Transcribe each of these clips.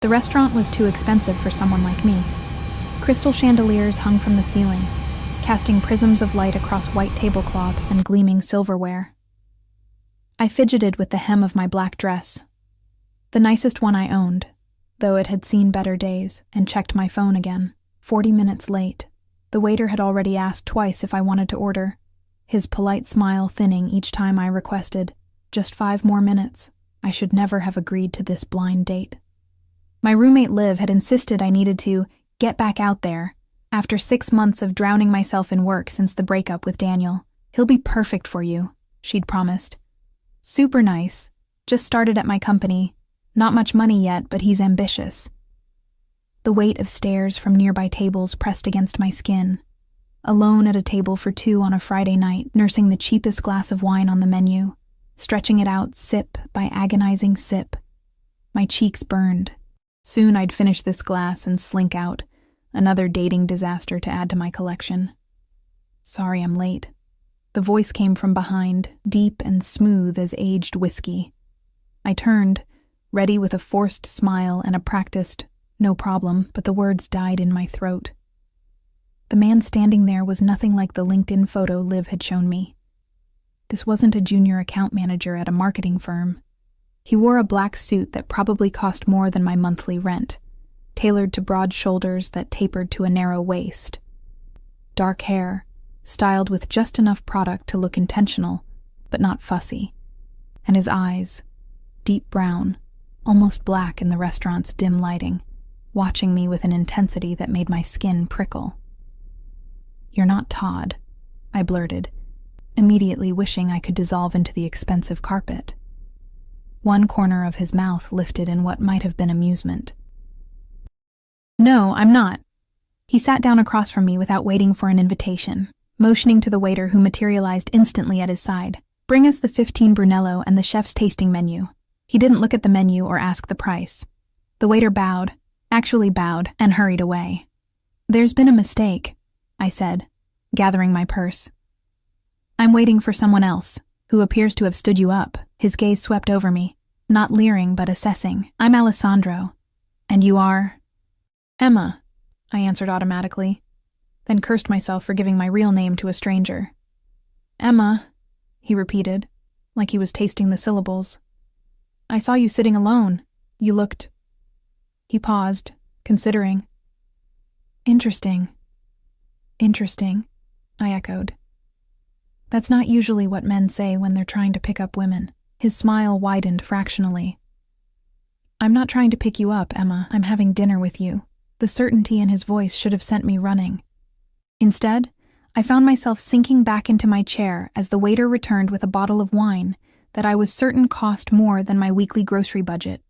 The restaurant was too expensive for someone like me. Crystal chandeliers hung from the ceiling, casting prisms of light across white tablecloths and gleaming silverware. I fidgeted with the hem of my black dress, the nicest one I owned, though it had seen better days, and checked my phone again. 40 minutes late. The waiter had already asked twice if I wanted to order, his polite smile thinning each time I requested, "Just 5 more minutes." I should never have agreed to this blind date. My roommate Liv had insisted I needed to get back out there after 6 months of drowning myself in work since the breakup with Daniel. "He'll be perfect for you," she'd promised. "Super nice. Just started at my company. Not much money yet, but he's ambitious." The weight of stares from nearby tables pressed against my skin. Alone at a table for 2 on a Friday night, nursing the cheapest glass of wine on the menu, stretching it out sip by agonizing sip. My cheeks burned. Soon I'd finish this glass and slink out, another dating disaster to add to my collection. "Sorry I'm late." The voice came from behind, deep and smooth as aged whiskey. I turned, ready with a forced smile and a practiced, "No problem," but the words died in my throat. The man standing there was nothing like the LinkedIn photo Liv had shown me. This wasn't a junior account manager at a marketing firm. He wore a black suit that probably cost more than my monthly rent, tailored to broad shoulders that tapered to a narrow waist. Dark hair, styled with just enough product to look intentional, but not fussy. And his eyes, deep brown, almost black in the restaurant's dim lighting, watching me with an intensity that made my skin prickle. "You're not Todd," I blurted, immediately wishing I could dissolve into the expensive carpet. One corner of his mouth lifted in what might have been amusement. "No, I'm not." He sat down across from me without waiting for an invitation, motioning to the waiter who materialized instantly at his side. "Bring us the 15 Brunello and the chef's tasting menu." He didn't look at the menu or ask the price. The waiter bowed, and hurried away. "There's been a mistake," I said, gathering my purse. "I'm waiting for someone else, who appears to have stood you up." His gaze swept over me, not leering but assessing. "I'm Alessandro. And you are?" "Emma," I answered automatically, then cursed myself for giving my real name to a stranger. "Emma," he repeated, like he was tasting the syllables. "I saw you sitting alone. You looked—" He paused, considering. Interesting, I echoed. That's not usually what men say when they're trying to pick up women. His smile widened fractionally. "I'm not trying to pick you up, Emma. I'm having dinner with you." The certainty in his voice should have sent me running. Instead, I found myself sinking back into my chair as the waiter returned with a bottle of wine that I was certain cost more than my weekly grocery budget.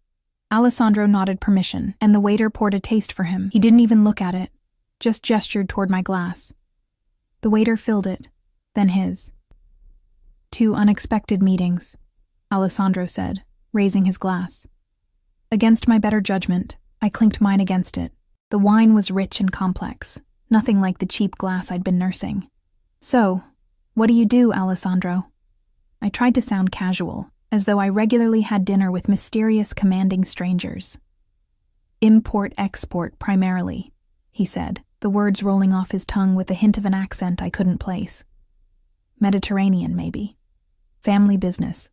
Alessandro nodded permission, and the waiter poured a taste for him. He didn't even look at it, just gestured toward my glass. The waiter filled it, then his. "2 unexpected meetings," Alessandro said, raising his glass. Against my better judgment, I clinked mine against it. The wine was rich and complex, nothing like the cheap glass I'd been nursing. "So, what do you do, Alessandro?" I tried to sound casual, as though I regularly had dinner with mysterious, commanding strangers. "Import-export primarily," he said, the words rolling off his tongue with a hint of an accent I couldn't place. "Mediterranean, maybe. Family business.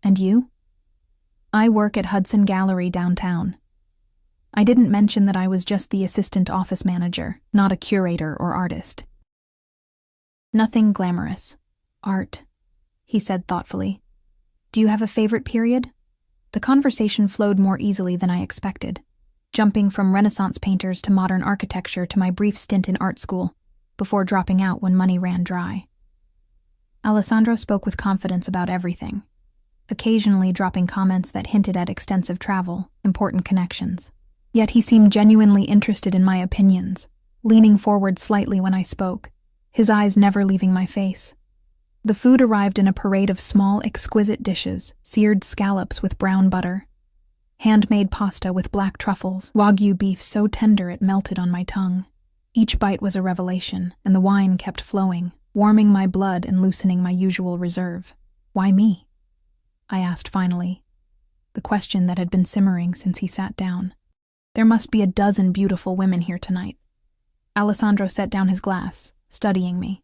And you?" "I work at Hudson Gallery downtown." I didn't mention that I was just the assistant office manager, not a curator or artist. "Nothing glamorous. Art," he said thoughtfully. "Do you have a favorite period?" The conversation flowed more easily than I expected, jumping from Renaissance painters to modern architecture to my brief stint in art school, before dropping out when money ran dry. Alessandro spoke with confidence about everything, occasionally dropping comments that hinted at extensive travel, important connections. Yet he seemed genuinely interested in my opinions, leaning forward slightly when I spoke, his eyes never leaving my face. The food arrived in a parade of small, exquisite dishes, seared scallops with brown butter, handmade pasta with black truffles, Wagyu beef so tender it melted on my tongue. Each bite was a revelation, and the wine kept flowing, warming my blood and loosening my usual reserve. "Why me?" I asked finally, the question that had been simmering since he sat down. There must be a dozen beautiful women here tonight. Alessandro set down his glass, studying me.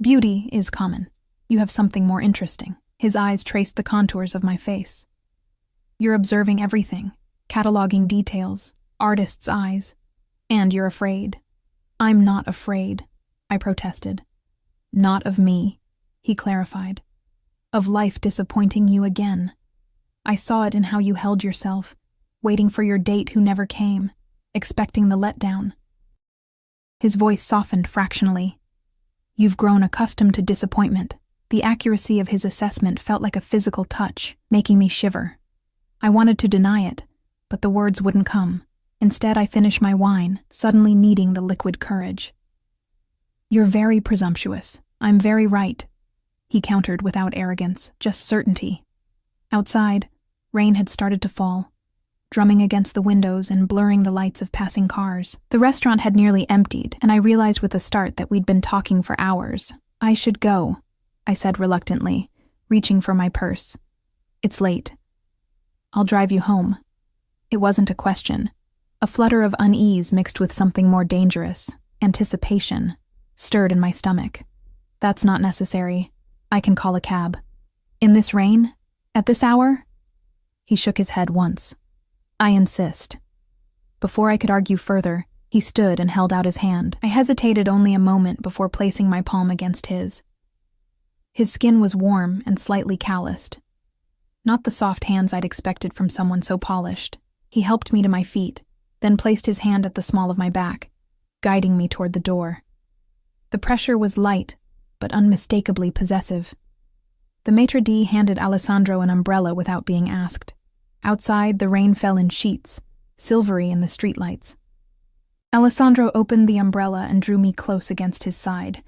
Beauty is common. You have something more interesting. His eyes traced the contours of my face. You're observing everything, cataloging details, artist's eyes, and you're afraid. I'm not afraid, I protested. Not of me, he clarified. Of life disappointing you again. I saw it in how you held yourself, waiting for your date who never came, expecting the letdown. His voice softened fractionally. You've grown accustomed to disappointment. The accuracy of his assessment felt like a physical touch, making me shiver. I wanted to deny it, but the words wouldn't come. Instead, I finished my wine, suddenly needing the liquid courage. You're very presumptuous. I'm very right, he countered without arrogance, just certainty. Outside, rain had started to fall, drumming against the windows and blurring the lights of passing cars. The restaurant had nearly emptied, and I realized with a start that we'd been talking for hours. I should go, I said reluctantly, reaching for my purse. It's late. I'll drive you home. It wasn't a question. A flutter of unease mixed with something more dangerous, anticipation, stirred in my stomach. That's not necessary. I can call a cab. In this rain? At this hour? He shook his head once. I insist. Before I could argue further, he stood and held out his hand. I hesitated only a moment before placing my palm against his. His skin was warm and slightly calloused. Not the soft hands I'd expected from someone so polished. He helped me to my feet, then placed his hand at the small of my back, guiding me toward the door. The pressure was light, but unmistakably possessive. The maitre d' handed Alessandro an umbrella without being asked. Outside, the rain fell in sheets, silvery in the streetlights. Alessandro opened the umbrella and drew me close against his side,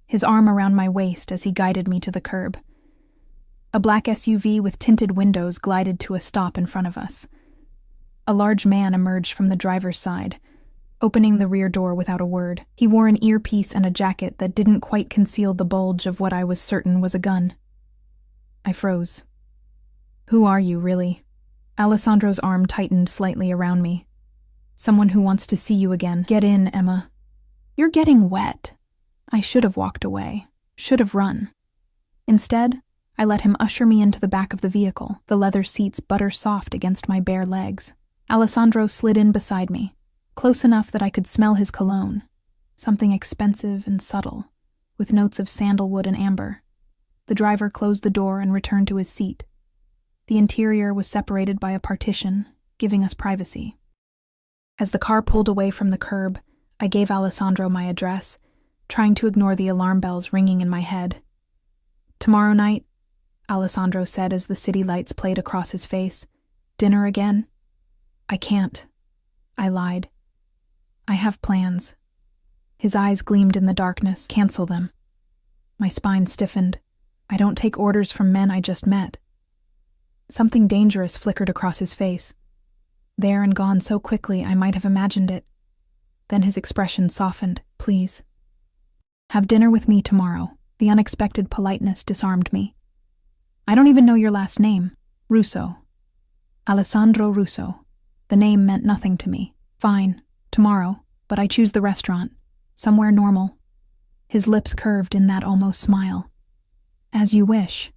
his arm around my waist as he guided me to the curb. A black SUV with tinted windows glided to a stop in front of us. A large man emerged from the driver's side, opening the rear door without a word. He wore an earpiece and a jacket that didn't quite conceal the bulge of what I was certain was a gun. I froze. Who are you, really? Alessandro's arm tightened slightly around me. Someone who wants to see you again. Get in, Emma. You're getting wet. I should have walked away. Should have run. Instead, I let him usher me into the back of the vehicle, the leather seats butter soft against my bare legs. Alessandro slid in beside me, close enough that I could smell his cologne, something expensive and subtle, with notes of sandalwood and amber. The driver closed the door and returned to his seat. The interior was separated by a partition, giving us privacy. As the car pulled away from the curb, I gave Alessandro my address, trying to ignore the alarm bells ringing in my head. Tomorrow night, Alessandro said as the city lights played across his face. Dinner again? I can't. I lied. I have plans. His eyes gleamed in the darkness. Cancel them. My spine stiffened. I don't take orders from men I just met. Something dangerous flickered across his face. There and gone so quickly I might have imagined it. Then his expression softened. Please. Have dinner with me tomorrow. The unexpected politeness disarmed me. I don't even know your last name. Russo. Alessandro Russo. The name meant nothing to me. Fine. Tomorrow. But I choose the restaurant. Somewhere normal. His lips curved in that almost smile. As you wish.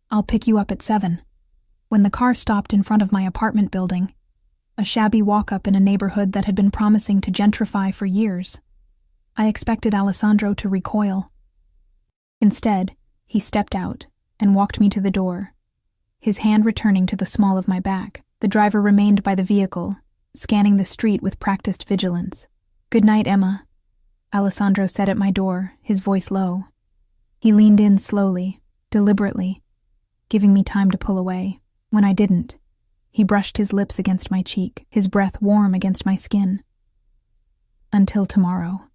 I'll pick you up at 7. When the car stopped in front of my apartment building, a shabby walk-up in a neighborhood that had been promising to gentrify for years, I expected Alessandro to recoil. Instead, he stepped out and walked me to the door, his hand returning to the small of my back. The driver remained by the vehicle, scanning the street with practiced vigilance. Good night, Emma, Alessandro said at my door, his voice low. He leaned in slowly, deliberately, giving me time to pull away. When I didn't, he brushed his lips against my cheek, his breath warm against my skin. Until tomorrow.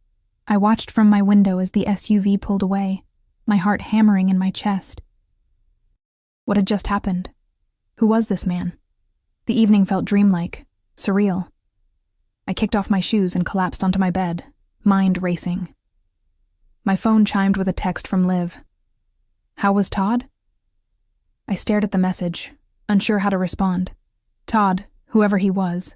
I watched from my window as the SUV pulled away, my heart hammering in my chest. What had just happened? Who was this man? The evening felt dreamlike, surreal. I kicked off my shoes and collapsed onto my bed, mind racing. My phone chimed with a text from Liv. How was Todd? I stared at the message, unsure how to respond. Todd, whoever he was,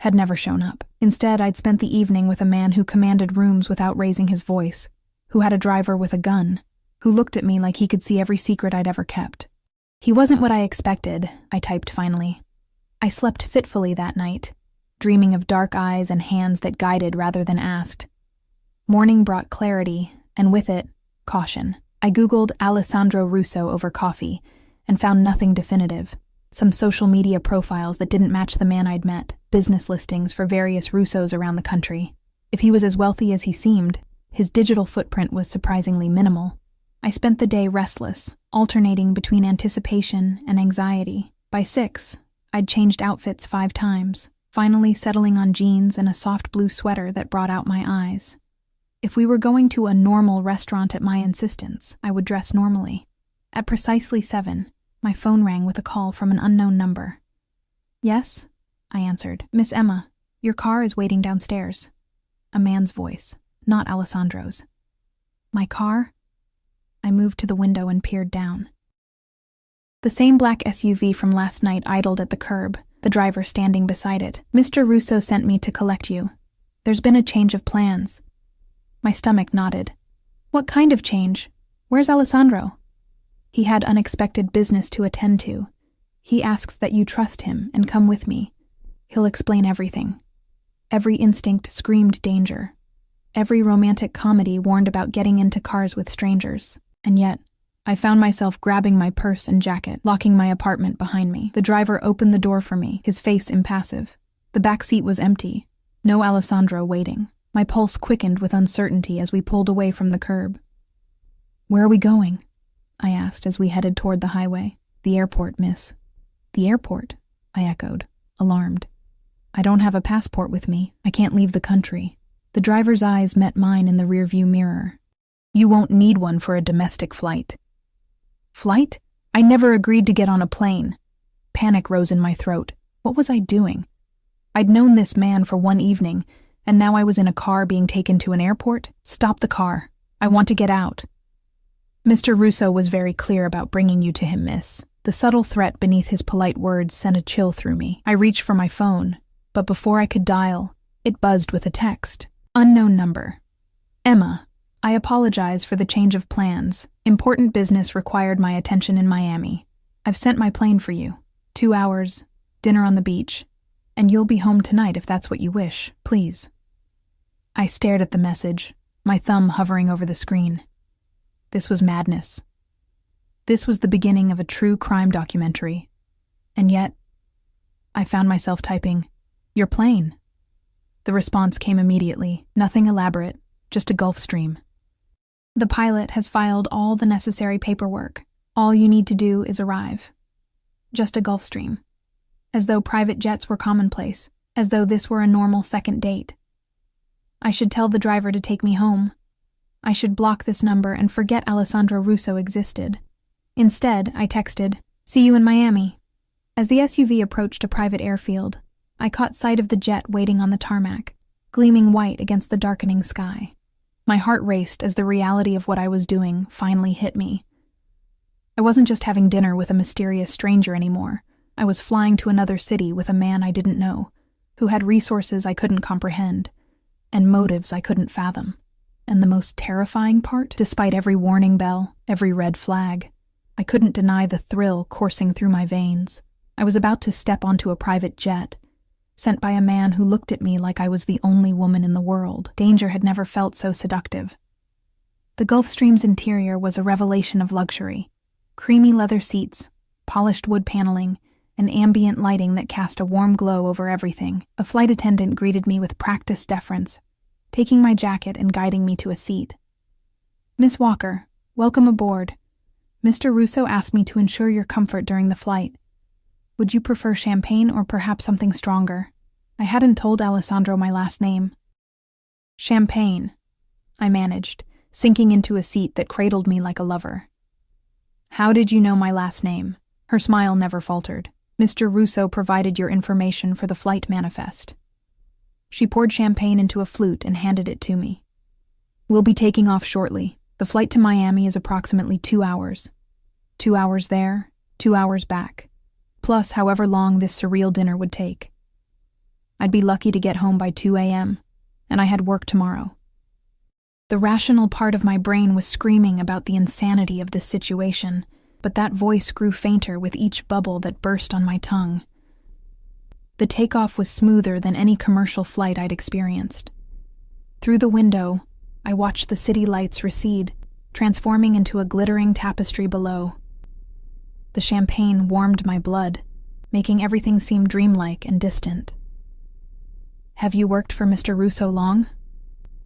had never shown up. Instead, I'd spent the evening with a man who commanded rooms without raising his voice, who had a driver with a gun, who looked at me like he could see every secret I'd ever kept. He wasn't what I expected, I typed finally. I slept fitfully that night, dreaming of dark eyes and hands that guided rather than asked. Morning brought clarity, and with it, caution. I Googled Alessandro Russo over coffee and found nothing definitive. Some social media profiles that didn't match the man I'd met, business listings for various Russos around the country. If he was as wealthy as he seemed, his digital footprint was surprisingly minimal. I spent the day restless, alternating between anticipation and anxiety. By 6, I'd changed outfits 5 times, finally settling on jeans and a soft blue sweater that brought out my eyes. If we were going to a normal restaurant at my insistence, I would dress normally. At precisely 7, my phone rang with a call from an unknown number. "Yes?" I answered. "Miss Emma, your car is waiting downstairs." A man's voice, not Alessandro's. "My car?" I moved to the window and peered down. The same black SUV from last night idled at the curb, the driver standing beside it. "Mr. Russo sent me to collect you. There's been a change of plans." My stomach nodded. "What kind of change? Where's Alessandro?" "He had unexpected business to attend to. He asks that you trust him and come with me. He'll explain everything." Every instinct screamed danger. Every romantic comedy warned about getting into cars with strangers. And yet, I found myself grabbing my purse and jacket, locking my apartment behind me. The driver opened the door for me, his face impassive. The back seat was empty. No Alessandro waiting. My pulse quickened with uncertainty as we pulled away from the curb. "Where are we going?" I asked as we headed toward the highway. "The airport, miss." "The airport?" I echoed, alarmed. "I don't have a passport with me. I can't leave the country." The driver's eyes met mine in the rearview mirror. "You won't need one for a domestic flight." "Flight? I never agreed to get on a plane." Panic rose in my throat. What was I doing? I'd known this man for one evening, and now I was in a car being taken to an airport? "Stop the car. I want to get out." "Mr. Russo was very clear about bringing you to him, miss." The subtle threat beneath his polite words sent a chill through me. I reached for my phone, but before I could dial, it buzzed with a text. Unknown number. "Emma, I apologize for the change of plans. Important business required my attention in Miami. I've sent my plane for you. 2 hours, dinner on the beach, and you'll be home tonight if that's what you wish, please." I stared at the message, my thumb hovering over the screen. This was madness. This was the beginning of a true crime documentary. And yet, I found myself typing, "Your plane." The response came immediately, nothing elaborate, just a Gulfstream. "The pilot has filed all the necessary paperwork. All you need to do is arrive." Just a Gulfstream. As though private jets were commonplace, as though this were a normal second date. I should tell the driver to take me home. I should block this number and forget Alessandro Russo existed. Instead, I texted, "See you in Miami." As the SUV approached a private airfield, I caught sight of the jet waiting on the tarmac, gleaming white against the darkening sky. My heart raced as the reality of what I was doing finally hit me. I wasn't just having dinner with a mysterious stranger anymore. I was flying to another city with a man I didn't know, who had resources I couldn't comprehend, and motives I couldn't fathom. And the most terrifying part, despite every warning bell, every red flag, I couldn't deny the thrill coursing through my veins. I was about to step onto a private jet, sent by a man who looked at me like I was the only woman in the world. Danger had never felt so seductive. The Gulfstream's interior was a revelation of luxury. Creamy leather seats, polished wood paneling, and ambient lighting that cast a warm glow over everything. A flight attendant greeted me with practiced deference, taking my jacket and guiding me to a seat. "Miss Walker, welcome aboard. Mr. Russo asked me to ensure your comfort during the flight. Would you prefer champagne or perhaps something stronger? I hadn't told Alessandro my last name." "Champagne," I managed, sinking into a seat that cradled me like a lover. "How did you know my last name?" Her smile never faltered. "Mr. Russo provided your information for the flight manifest." She poured champagne into a flute and handed it to me. "We'll be taking off shortly. The flight to Miami is approximately 2 hours. 2 hours there, 2 hours back, plus however long this surreal dinner would take." I'd be lucky to get home by 2 a.m., and I had work tomorrow. The rational part of my brain was screaming about the insanity of this situation, but that voice grew fainter with each bubble that burst on my tongue. The takeoff was smoother than any commercial flight I'd experienced. Through the window, I watched the city lights recede, transforming into a glittering tapestry below. The champagne warmed my blood, making everything seem dreamlike and distant. "Have you worked for Mr. Russo long?"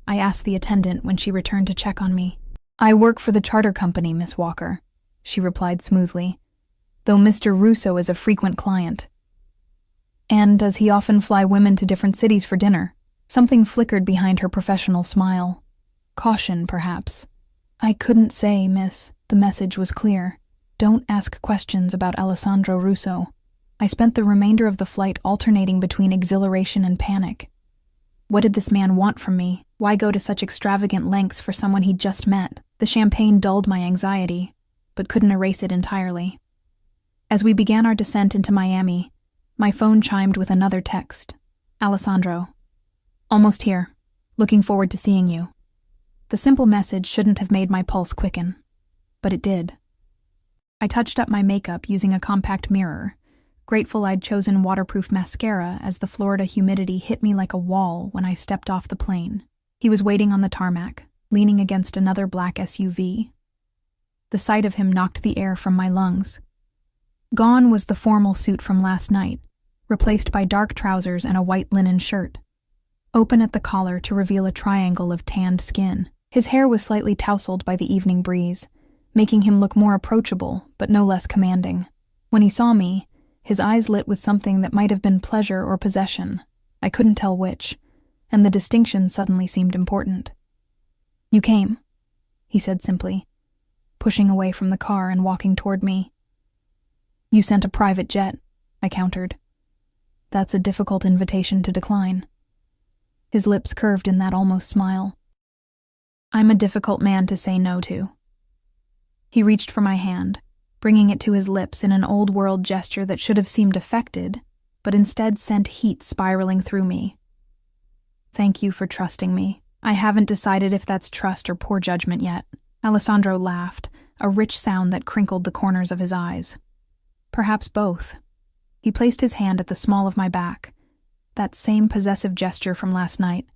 I asked the attendant when she returned to check on me. "I work for the charter company, Miss Walker," she replied smoothly, "though Mr. Russo is a frequent client." "And does he often fly women to different cities for dinner?" Something flickered behind her professional smile. Caution, perhaps. "I couldn't say, miss." The message was clear. "Don't ask questions about Alessandro Russo." I spent the remainder of the flight alternating between exhilaration and panic. What did this man want from me? Why go to such extravagant lengths for someone he'd just met? The champagne dulled my anxiety, but couldn't erase it entirely. As we began our descent into Miami, my phone chimed with another text. "Alessandro. Almost here. Looking forward to seeing you." The simple message shouldn't have made my pulse quicken, but it did. I touched up my makeup using a compact mirror, grateful I'd chosen waterproof mascara as the Florida humidity hit me like a wall when I stepped off the plane. He was waiting on the tarmac, leaning against another black SUV. The sight of him knocked the air from my lungs. Gone was the formal suit from last night, replaced by dark trousers and a white linen shirt, open at the collar to reveal a triangle of tanned skin. His hair was slightly tousled by the evening breeze, making him look more approachable but no less commanding. When he saw me, his eyes lit with something that might have been pleasure or possession. I couldn't tell which, and the distinction suddenly seemed important. "You came," he said simply, pushing away from the car and walking toward me. "You sent a private jet," I countered. "That's a difficult invitation to decline." His lips curved in that almost smile. "I'm a difficult man to say no to." He reached for my hand, bringing it to his lips in an old-world gesture that should have seemed affected, but instead sent heat spiraling through me. "Thank you for trusting me. I haven't decided if that's trust or poor judgment yet." Alessandro laughed, a rich sound that crinkled the corners of his eyes. "Perhaps both." He placed his hand at the small of my back, that same possessive gesture from last night,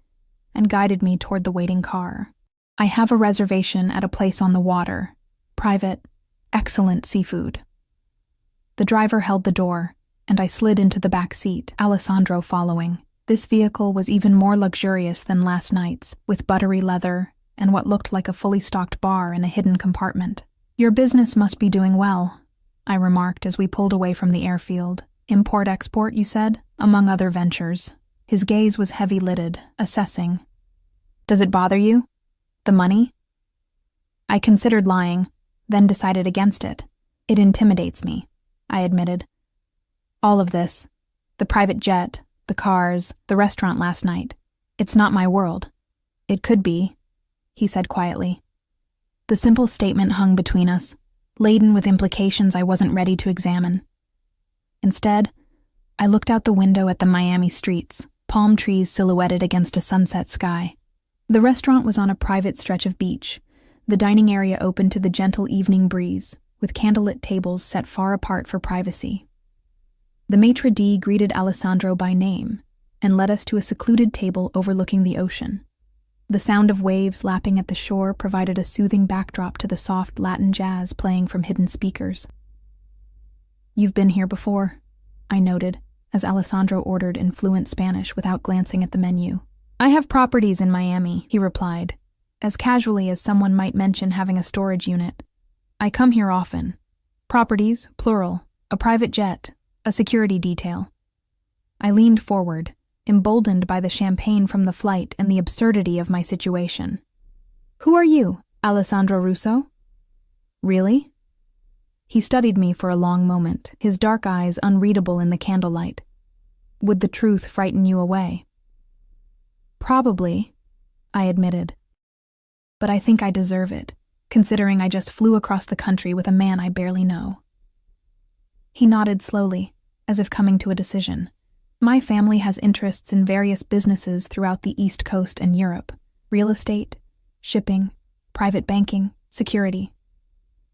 and guided me toward the waiting car. "I have a reservation at a place on the water. Private, excellent seafood." The driver held the door, and I slid into the back seat, Alessandro following. This vehicle was even more luxurious than last night's, with buttery leather and what looked like a fully stocked bar in a hidden compartment. "Your business must be doing well," I remarked as we pulled away from the airfield. "Import-export, you said?" "Among other ventures." His gaze was heavy-lidded, assessing. "Does it bother you? The money?" I considered lying, then decided against it. "It intimidates me," I admitted. "All of this, the private jet, the cars, the restaurant last night, it's not my world." "It could be," he said quietly. The simple statement hung between us, laden with implications I wasn't ready to examine. Instead, I looked out the window at the Miami streets, palm trees silhouetted against a sunset sky. The restaurant was on a private stretch of beach, the dining area open to the gentle evening breeze, with candlelit tables set far apart for privacy. The maitre d' greeted Alessandro by name and led us to a secluded table overlooking the ocean. The sound of waves lapping at the shore provided a soothing backdrop to the soft Latin jazz playing from hidden speakers. "You've been here before," I noted, as Alessandro ordered in fluent Spanish without glancing at the menu. "I have properties in Miami," he replied, as casually as someone might mention having a storage unit. "I come here often. Properties, plural, a private jet, a security detail." I leaned forward, emboldened by the champagne from the flight and the absurdity of my situation. "Who are you, Alessandro Russo?" "Really?" He studied me for a long moment, his dark eyes unreadable in the candlelight. "Would the truth frighten you away?" "Probably," I admitted. "But I think I deserve it, considering I just flew across the country with a man I barely know." He nodded slowly, as if coming to a decision. My family has interests in various businesses throughout the East Coast and Europe: real estate, shipping, private banking, security.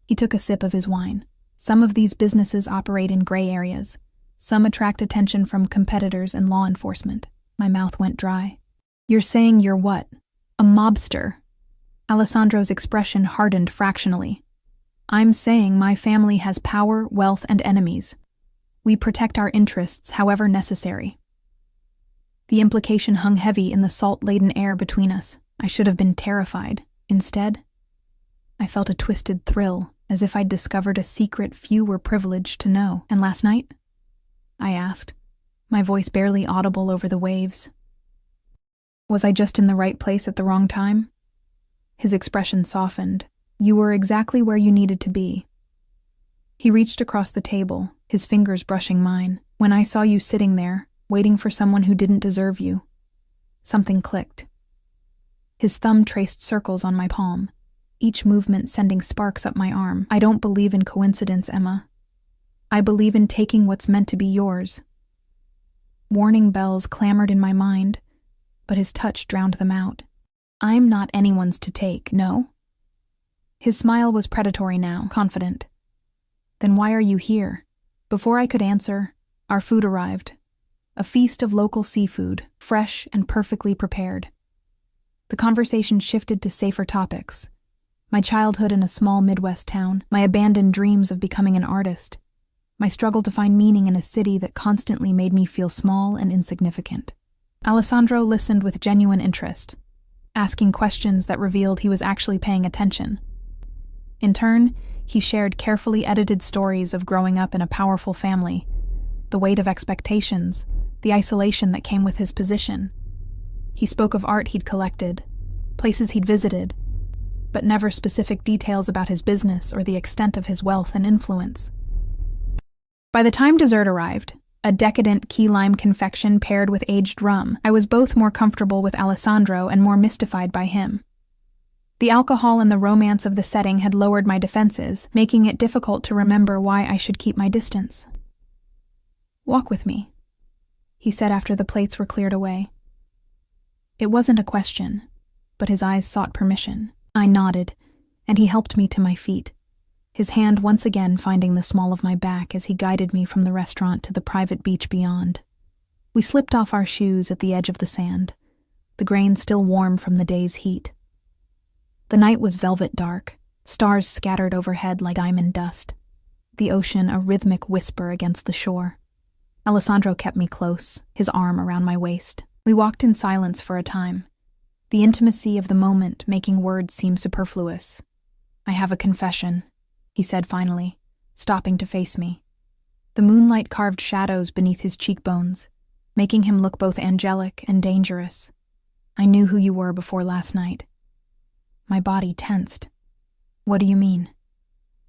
He took a sip of his wine. Some of these businesses operate in gray areas. Some attract attention from competitors and law enforcement. My mouth went dry. You're saying you're what? A mobster? Alessandro's expression hardened fractionally. I'm saying my family has power, wealth, and enemies. We protect our interests however necessary. The implication hung heavy in the salt-laden air between us. I should have been terrified. Instead, I felt a twisted thrill, as if I'd discovered a secret few were privileged to know. And last night? I asked, my voice barely audible over the waves. Was I just in the right place at the wrong time? His expression softened. You were exactly where you needed to be. He reached across the table, his fingers brushing mine. When I saw you sitting there, waiting for someone who didn't deserve you, something clicked. His thumb traced circles on my palm, each movement sending sparks up my arm. I don't believe in coincidence, Emma. I believe in taking what's meant to be yours. Warning bells clamored in my mind, but his touch drowned them out. I'm not anyone's to take, no? His smile was predatory now, confident. Then why are you here? Before I could answer, our food arrived. A feast of local seafood, fresh and perfectly prepared. The conversation shifted to safer topics. My childhood in a small Midwest town, my abandoned dreams of becoming an artist, my struggle to find meaning in a city that constantly made me feel small and insignificant. Alessandro listened with genuine interest, asking questions that revealed he was actually paying attention. In turn, he shared carefully edited stories of growing up in a powerful family, the weight of expectations, the isolation that came with his position. He spoke of art he'd collected, places he'd visited, but never specific details about his business or the extent of his wealth and influence. By the time dessert arrived, a decadent key lime confection paired with aged rum, I was both more comfortable with Alessandro and more mystified by him. The alcohol and the romance of the setting had lowered my defenses, making it difficult to remember why I should keep my distance. Walk with me, he said after the plates were cleared away. It wasn't a question, but his eyes sought permission. I nodded, and he helped me to my feet, his hand once again finding the small of my back as he guided me from the restaurant to the private beach beyond. We slipped off our shoes at the edge of the sand, the grain still warm from the day's heat. The night was velvet dark, stars scattered overhead like diamond dust, the ocean a rhythmic whisper against the shore. Alessandro kept me close, his arm around my waist. We walked in silence for a time, the intimacy of the moment making words seem superfluous. I have a confession, he said finally, stopping to face me. The moonlight carved shadows beneath his cheekbones, making him look both angelic and dangerous. I knew who you were before last night. My body tensed. What do you mean?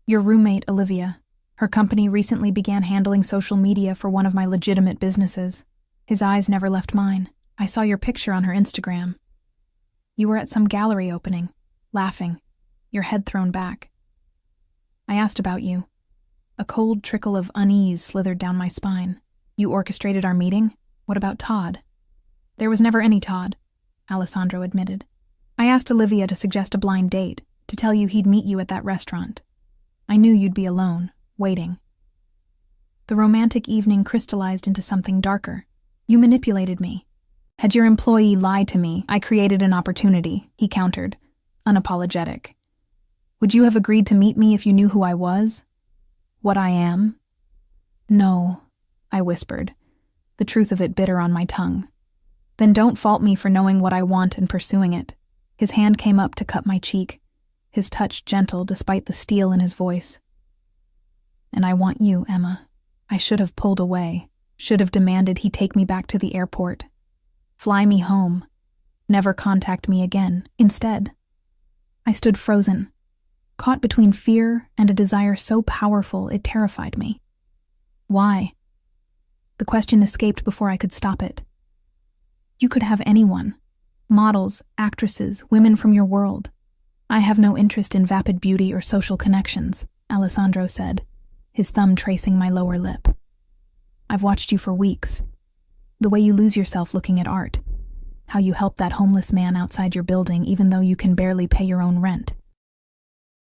Your roommate, Olivia. Her company recently began handling social media for one of my legitimate businesses. His eyes never left mine. I saw your picture on her Instagram. You were at some gallery opening, laughing, your head thrown back. I asked about you. A cold trickle of unease slithered down my spine. You orchestrated our meeting? What about Todd? There was never any Todd, Alessandro admitted. I asked Olivia to suggest a blind date, to tell you he'd meet you at that restaurant. I knew you'd be alone, waiting. The romantic evening crystallized into something darker. You manipulated me. Had your employee lied to me, I created an opportunity, he countered, unapologetic. Would you have agreed to meet me if you knew who I was? What I am? No, I whispered, the truth of it bitter on my tongue. Then don't fault me for knowing what I want and pursuing it. His hand came up to cut my cheek, his touch gentle despite the steel in his voice. And I want you, Emma. I should have pulled away, should have demanded he take me back to the airport. Fly me home. Never contact me again. Instead, I stood frozen, caught between fear and a desire so powerful it terrified me. Why? The question escaped before I could stop it. You could have anyone. Models, actresses, women from your world. I have no interest in vapid beauty or social connections, Alessandro said, his thumb tracing my lower lip. I've watched you for weeks. The way you lose yourself looking at art. How you help that homeless man outside your building even though you can barely pay your own rent.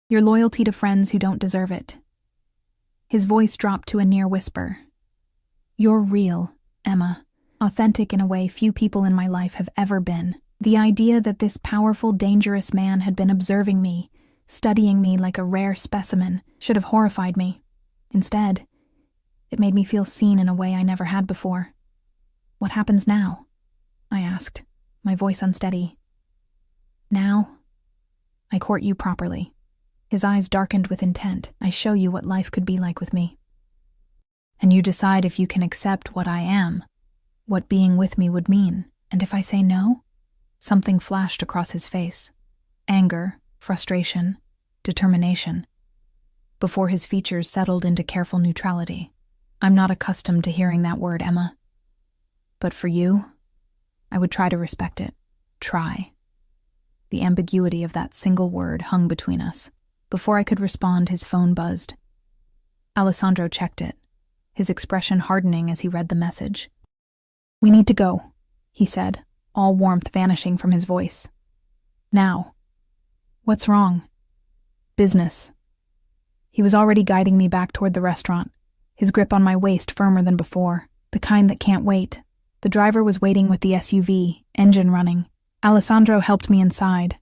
Your loyalty to friends who don't deserve it. His voice dropped to a near whisper. You're real, Emma. Authentic in a way few people in my life have ever been. The idea that this powerful, dangerous man had been observing me, studying me like a rare specimen, should have horrified me. Instead, it made me feel seen in a way I never had before. What happens now? I asked, my voice unsteady. Now, I court you properly. His eyes darkened with intent. I show you what life could be like with me. And you decide if you can accept what I am, what being with me would mean. And if I say no? Something flashed across his face. Anger, frustration, determination. Before his features settled into careful neutrality. I'm not accustomed to hearing that word, Emma. But for you, I would try to respect it. Try. The ambiguity of that single word hung between us. Before I could respond, his phone buzzed. Alessandro checked it, his expression hardening as he read the message. We need to go, he said, all warmth vanishing from his voice. Now. What's wrong? Business. He was already guiding me back toward the restaurant, his grip on my waist firmer than before, the kind that can't wait. The driver was waiting with the SUV, engine running. Alessandro helped me inside,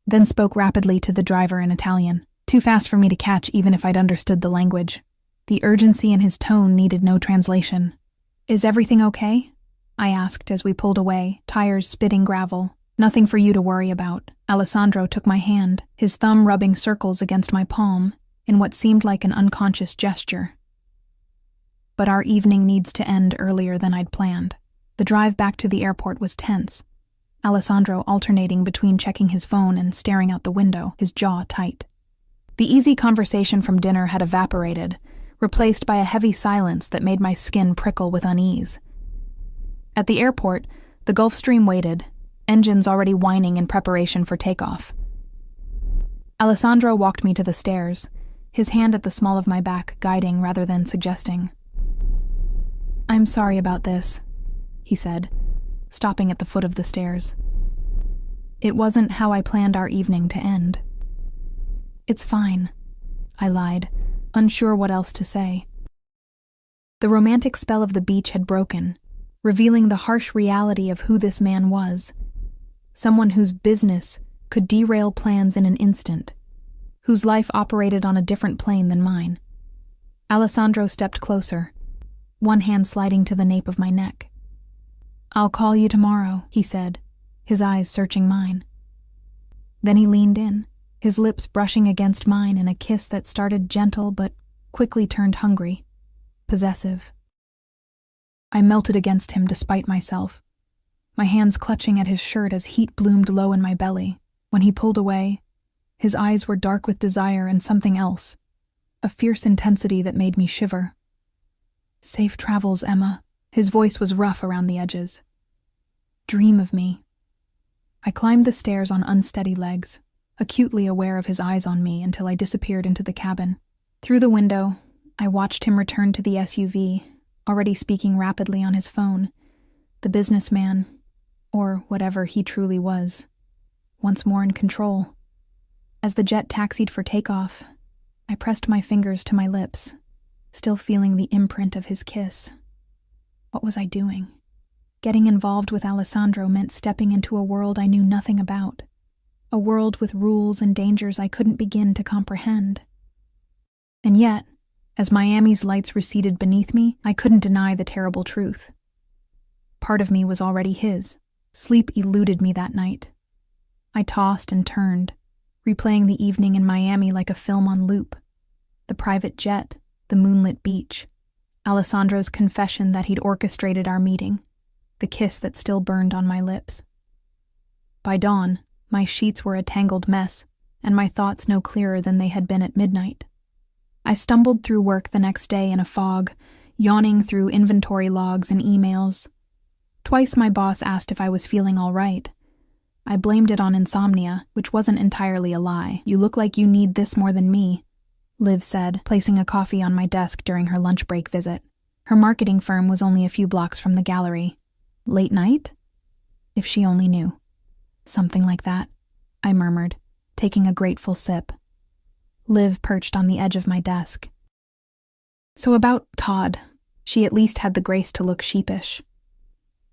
then spoke rapidly to the driver in Italian, too fast for me to catch even if I'd understood the language. The urgency in his tone needed no translation. Is everything okay? I asked as we pulled away, tires spitting gravel. Nothing for you to worry about. Alessandro took my hand, his thumb rubbing circles against my palm, in what seemed like an unconscious gesture. But our evening needs to end earlier than I'd planned. The drive back to the airport was tense, Alessandro alternating between checking his phone and staring out the window, his jaw tight. The easy conversation from dinner had evaporated, replaced by a heavy silence that made my skin prickle with unease. At the airport, the Gulfstream waited, engines already whining in preparation for takeoff. Alessandro walked me to the stairs, his hand at the small of my back guiding rather than suggesting. I'm sorry about this, he said, stopping at the foot of the stairs. It wasn't how I planned our evening to end. It's fine, I lied, unsure what else to say. The romantic spell of the beach had broken, revealing the harsh reality of who this man was. Someone whose business could derail plans in an instant, whose life operated on a different plane than mine. Alessandro stepped closer, one hand sliding to the nape of my neck. I'll call you tomorrow, he said, his eyes searching mine. Then he leaned in, his lips brushing against mine in a kiss that started gentle but quickly turned hungry, possessive. I melted against him despite myself, my hands clutching at his shirt as heat bloomed low in my belly. When he pulled away, his eyes were dark with desire and something else, a fierce intensity that made me shiver. Safe travels, Emma. His voice was rough around the edges. Dream of me. I climbed the stairs on unsteady legs, acutely aware of his eyes on me until I disappeared into the cabin. Through the window, I watched him return to the SUV, already speaking rapidly on his phone. The businessman, or whatever he truly was, once more in control. As the jet taxied for takeoff, I pressed my fingers to my lips, still feeling the imprint of his kiss. What was I doing? Getting involved with Alessandro meant stepping into a world I knew nothing about, a world with rules and dangers I couldn't begin to comprehend. And yet, as Miami's lights receded beneath me, I couldn't deny the terrible truth. Part of me was already his. Sleep eluded me that night. I tossed and turned, replaying the evening in Miami like a film on loop. The private jet, the moonlit beach, Alessandro's confession that he'd orchestrated our meeting, the kiss that still burned on my lips. By dawn, my sheets were a tangled mess, and my thoughts no clearer than they had been at midnight. I stumbled through work the next day in a fog, yawning through inventory logs and emails. Twice my boss asked if I was feeling all right. I blamed it on insomnia, which wasn't entirely a lie. You look like you need this more than me, Liv said, placing a coffee on my desk during her lunch break visit. Her marketing firm was only a few blocks from the gallery, Late night? If she only knew. Something like that, I murmured, taking a grateful sip. Liv perched on the edge of my desk. So about Todd, she at least had the grace to look sheepish.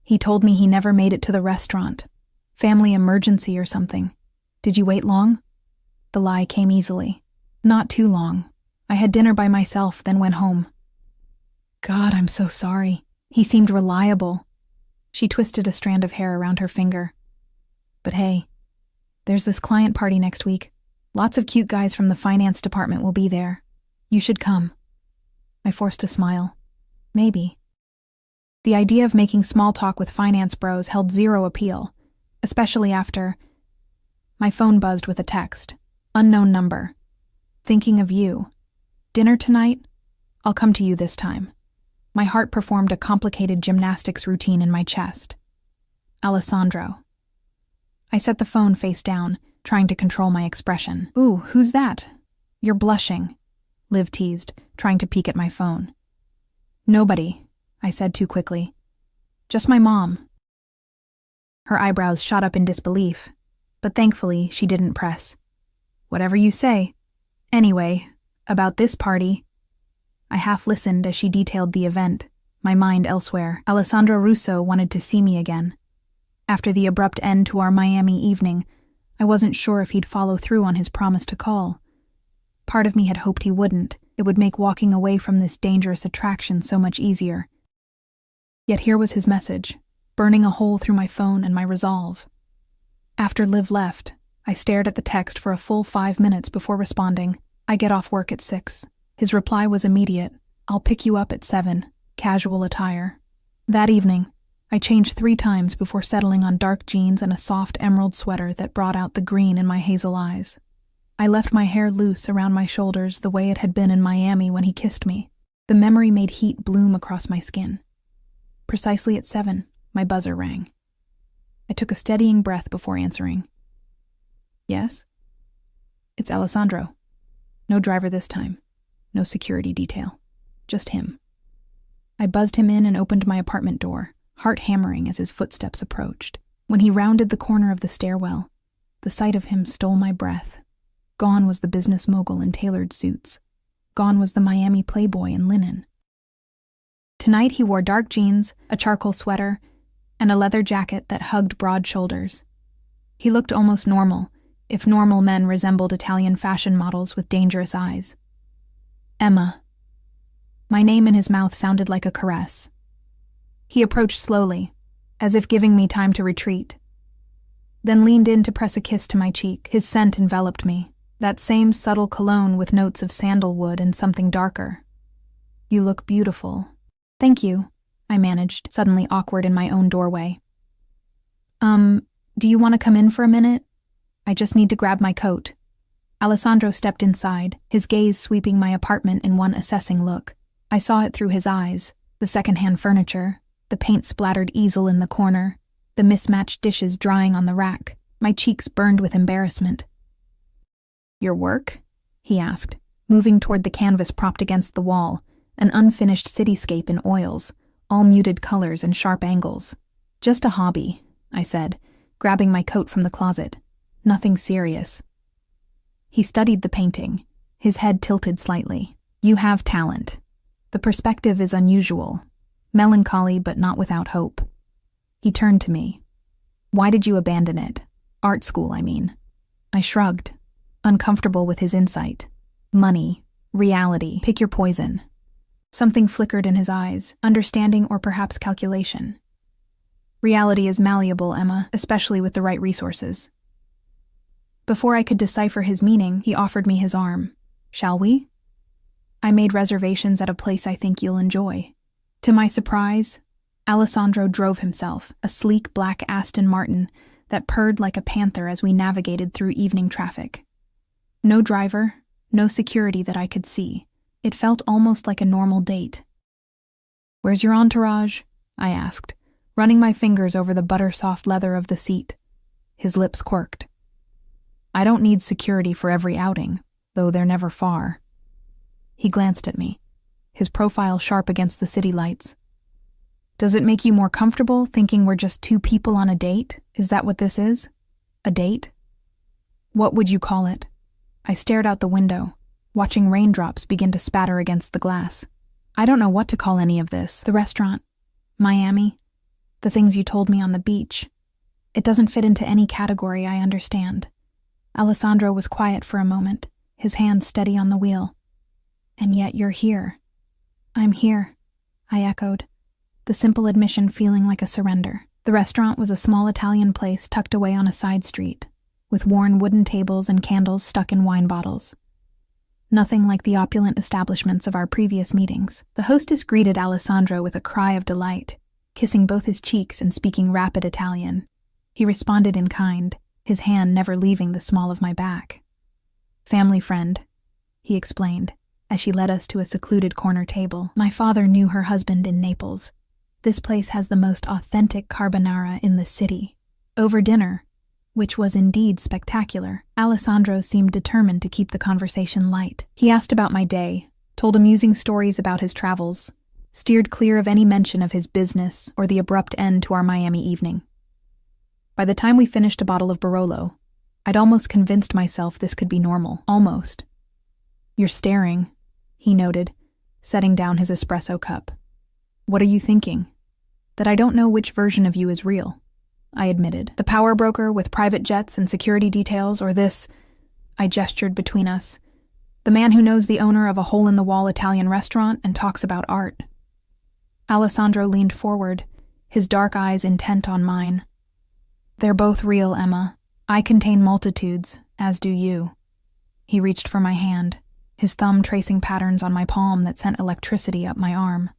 He told me he never made it to the restaurant. Family emergency or something. Did you wait long? The lie came easily. Not too long. I had dinner by myself, then went home. God, I'm so sorry. He seemed reliable. She twisted a strand of hair around her finger. But hey, there's this client party next week. Lots of cute guys from the finance department will be there. You should come. I forced a smile. Maybe. The idea of making small talk with finance bros held zero appeal, especially after... My phone buzzed with a text. Unknown number. Thinking of you. Dinner tonight? I'll come to you this time. My heart performed a complicated gymnastics routine in my chest. Alessandro. I set the phone face down, trying to control my expression. Ooh, who's that? You're blushing, Liv teased, trying to peek at my phone. Nobody, I said too quickly. Just my mom. Her eyebrows shot up in disbelief, but thankfully she didn't press. Whatever you say. Anyway, about this party. I half listened as she detailed the event, my mind elsewhere. Alessandro Russo wanted to see me again. After the abrupt end to our Miami evening, I wasn't sure if he'd follow through on his promise to call. Part of me had hoped he wouldn't. It would make walking away from this dangerous attraction so much easier. Yet here was his message, burning a hole through my phone and my resolve. After Liv left, I stared at the text for a full 5 minutes before responding. I get off work at 6. His reply was immediate. I'll pick you up at 7. Casual attire. That evening, I changed 3 times before settling on dark jeans and a soft emerald sweater that brought out the green in my hazel eyes. I left my hair loose around my shoulders the way it had been in Miami when he kissed me. The memory made heat bloom across my skin. Precisely at 7, my buzzer rang. I took a steadying breath before answering. Yes? It's Alessandro. No driver this time. No security detail. Just him. I buzzed him in and opened my apartment door, heart hammering as his footsteps approached. When he rounded the corner of the stairwell, the sight of him stole my breath. Gone was the business mogul in tailored suits. Gone was the Miami playboy in linen. Tonight he wore dark jeans, a charcoal sweater, and a leather jacket that hugged broad shoulders. He looked almost normal, if normal men resembled Italian fashion models with dangerous eyes. Emma. My name in his mouth sounded like a caress. He approached slowly, as if giving me time to retreat, then leaned in to press a kiss to my cheek. His scent enveloped me, that same subtle cologne with notes of sandalwood and something darker. You look beautiful. Thank you, I managed, suddenly awkward in my own doorway. Do you want to come in for a minute? I just need to grab my coat. Alessandro stepped inside, his gaze sweeping my apartment in one assessing look. I saw it through his eyes, the secondhand furniture, the paint-splattered easel in the corner, the mismatched dishes drying on the rack. My cheeks burned with embarrassment. Your work? He asked, moving toward the canvas propped against the wall, an unfinished cityscape in oils, all muted colors and sharp angles. Just a hobby, I said, grabbing my coat from the closet. Nothing serious. He studied the painting, his head tilted slightly. You have talent. The perspective is unusual, melancholy but not without hope. He turned to me. Why did you abandon it? Art school, I mean. I shrugged, uncomfortable with his insight. Money, reality, pick your poison. Something flickered in his eyes, understanding or perhaps calculation. Reality is malleable, Emma, especially with the right resources. Before I could decipher his meaning, he offered me his arm. Shall we? I made reservations at a place I think you'll enjoy. To my surprise, Alessandro drove himself, a sleek black Aston Martin that purred like a panther as we navigated through evening traffic. No driver, no security that I could see. It felt almost like a normal date. Where's your entourage? I asked, running my fingers over the butter-soft leather of the seat. His lips quirked. I don't need security for every outing, though they're never far. He glanced at me, his profile sharp against the city lights. Does it make you more comfortable thinking we're just two people on a date? Is that what this is? A date? What would you call it? I stared out the window, watching raindrops begin to spatter against the glass. I don't know what to call any of this. The restaurant, Miami, the things you told me on the beach. It doesn't fit into any category I understand. Alessandro was quiet for a moment, his hand steady on the wheel. And yet you're here. I'm here, I echoed, the simple admission feeling like a surrender. The restaurant was a small Italian place tucked away on a side street, with worn wooden tables and candles stuck in wine bottles. Nothing like the opulent establishments of our previous meetings. The hostess greeted Alessandro with a cry of delight, kissing both his cheeks and speaking rapid Italian. He responded in kind, his hand never leaving the small of my back. Family friend, he explained, as she led us to a secluded corner table. My father knew her husband in Naples. This place has the most authentic carbonara in the city. Over dinner, which was indeed spectacular, Alessandro seemed determined to keep the conversation light. He asked about my day, told amusing stories about his travels, steered clear of any mention of his business or the abrupt end to our Miami evening. By the time we finished a bottle of Barolo, I'd almost convinced myself this could be normal. Almost. You're staring, he noted, setting down his espresso cup. What are you thinking? That I don't know which version of you is real, I admitted. The power broker with private jets and security details, or this, I gestured between us, the man who knows the owner of a hole-in-the-wall Italian restaurant and talks about art. Alessandro leaned forward, his dark eyes intent on mine. They're both real, Emma. I contain multitudes, as do you. He reached for my hand, his thumb tracing patterns on my palm that sent electricity up my arm.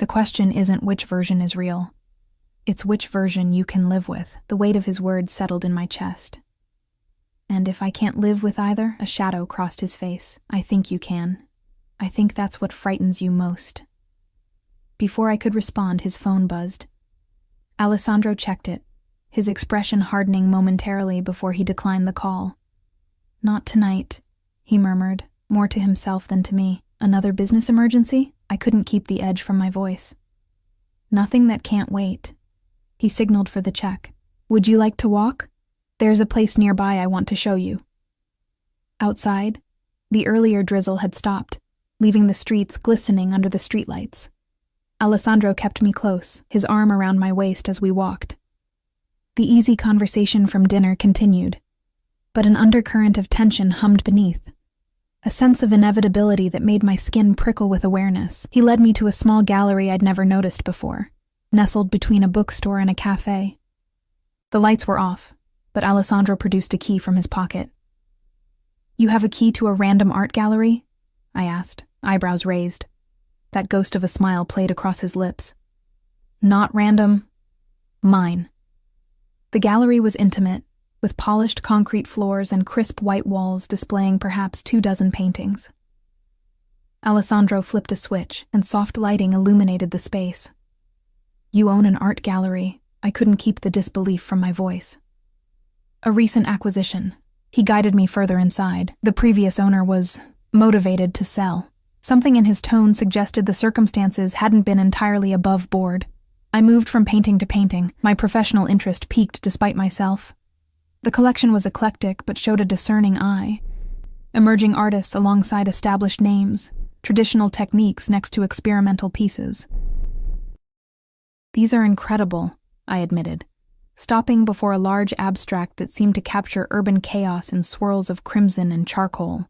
The question isn't which version is real. It's which version you can live with. The weight of his words settled in my chest. And if I can't live with either, a shadow crossed his face. I think you can. I think that's what frightens you most. Before I could respond, his phone buzzed. Alessandro checked it, his expression hardening momentarily before he declined the call. Not tonight, he murmured, more to himself than to me. Another business emergency? I couldn't keep the edge from my voice. Nothing that can't wait. He signaled for the check. Would you like to walk? There's a place nearby I want to show you. Outside, the earlier drizzle had stopped, leaving the streets glistening under the streetlights. Alessandro kept me close, his arm around my waist as we walked. The easy conversation from dinner continued, but an undercurrent of tension hummed beneath, a sense of inevitability that made my skin prickle with awareness. He led me to a small gallery I'd never noticed before, nestled between a bookstore and a cafe. The lights were off, but Alessandro produced a key from his pocket. You have a key to a random art gallery? I asked, eyebrows raised. That ghost of a smile played across his lips. Not random. Mine. The gallery was intimate, with polished concrete floors and crisp white walls displaying perhaps 24 paintings. Alessandro flipped a switch, and soft lighting illuminated the space. You own an art gallery. I couldn't keep the disbelief from my voice. A recent acquisition. He guided me further inside. The previous owner was motivated to sell. Something in his tone suggested the circumstances hadn't been entirely above board. I moved from painting to painting. My professional interest peaked despite myself. The collection was eclectic but showed a discerning eye. Emerging artists alongside established names, traditional techniques next to experimental pieces. These are incredible, I admitted, stopping before a large abstract that seemed to capture urban chaos in swirls of crimson and charcoal.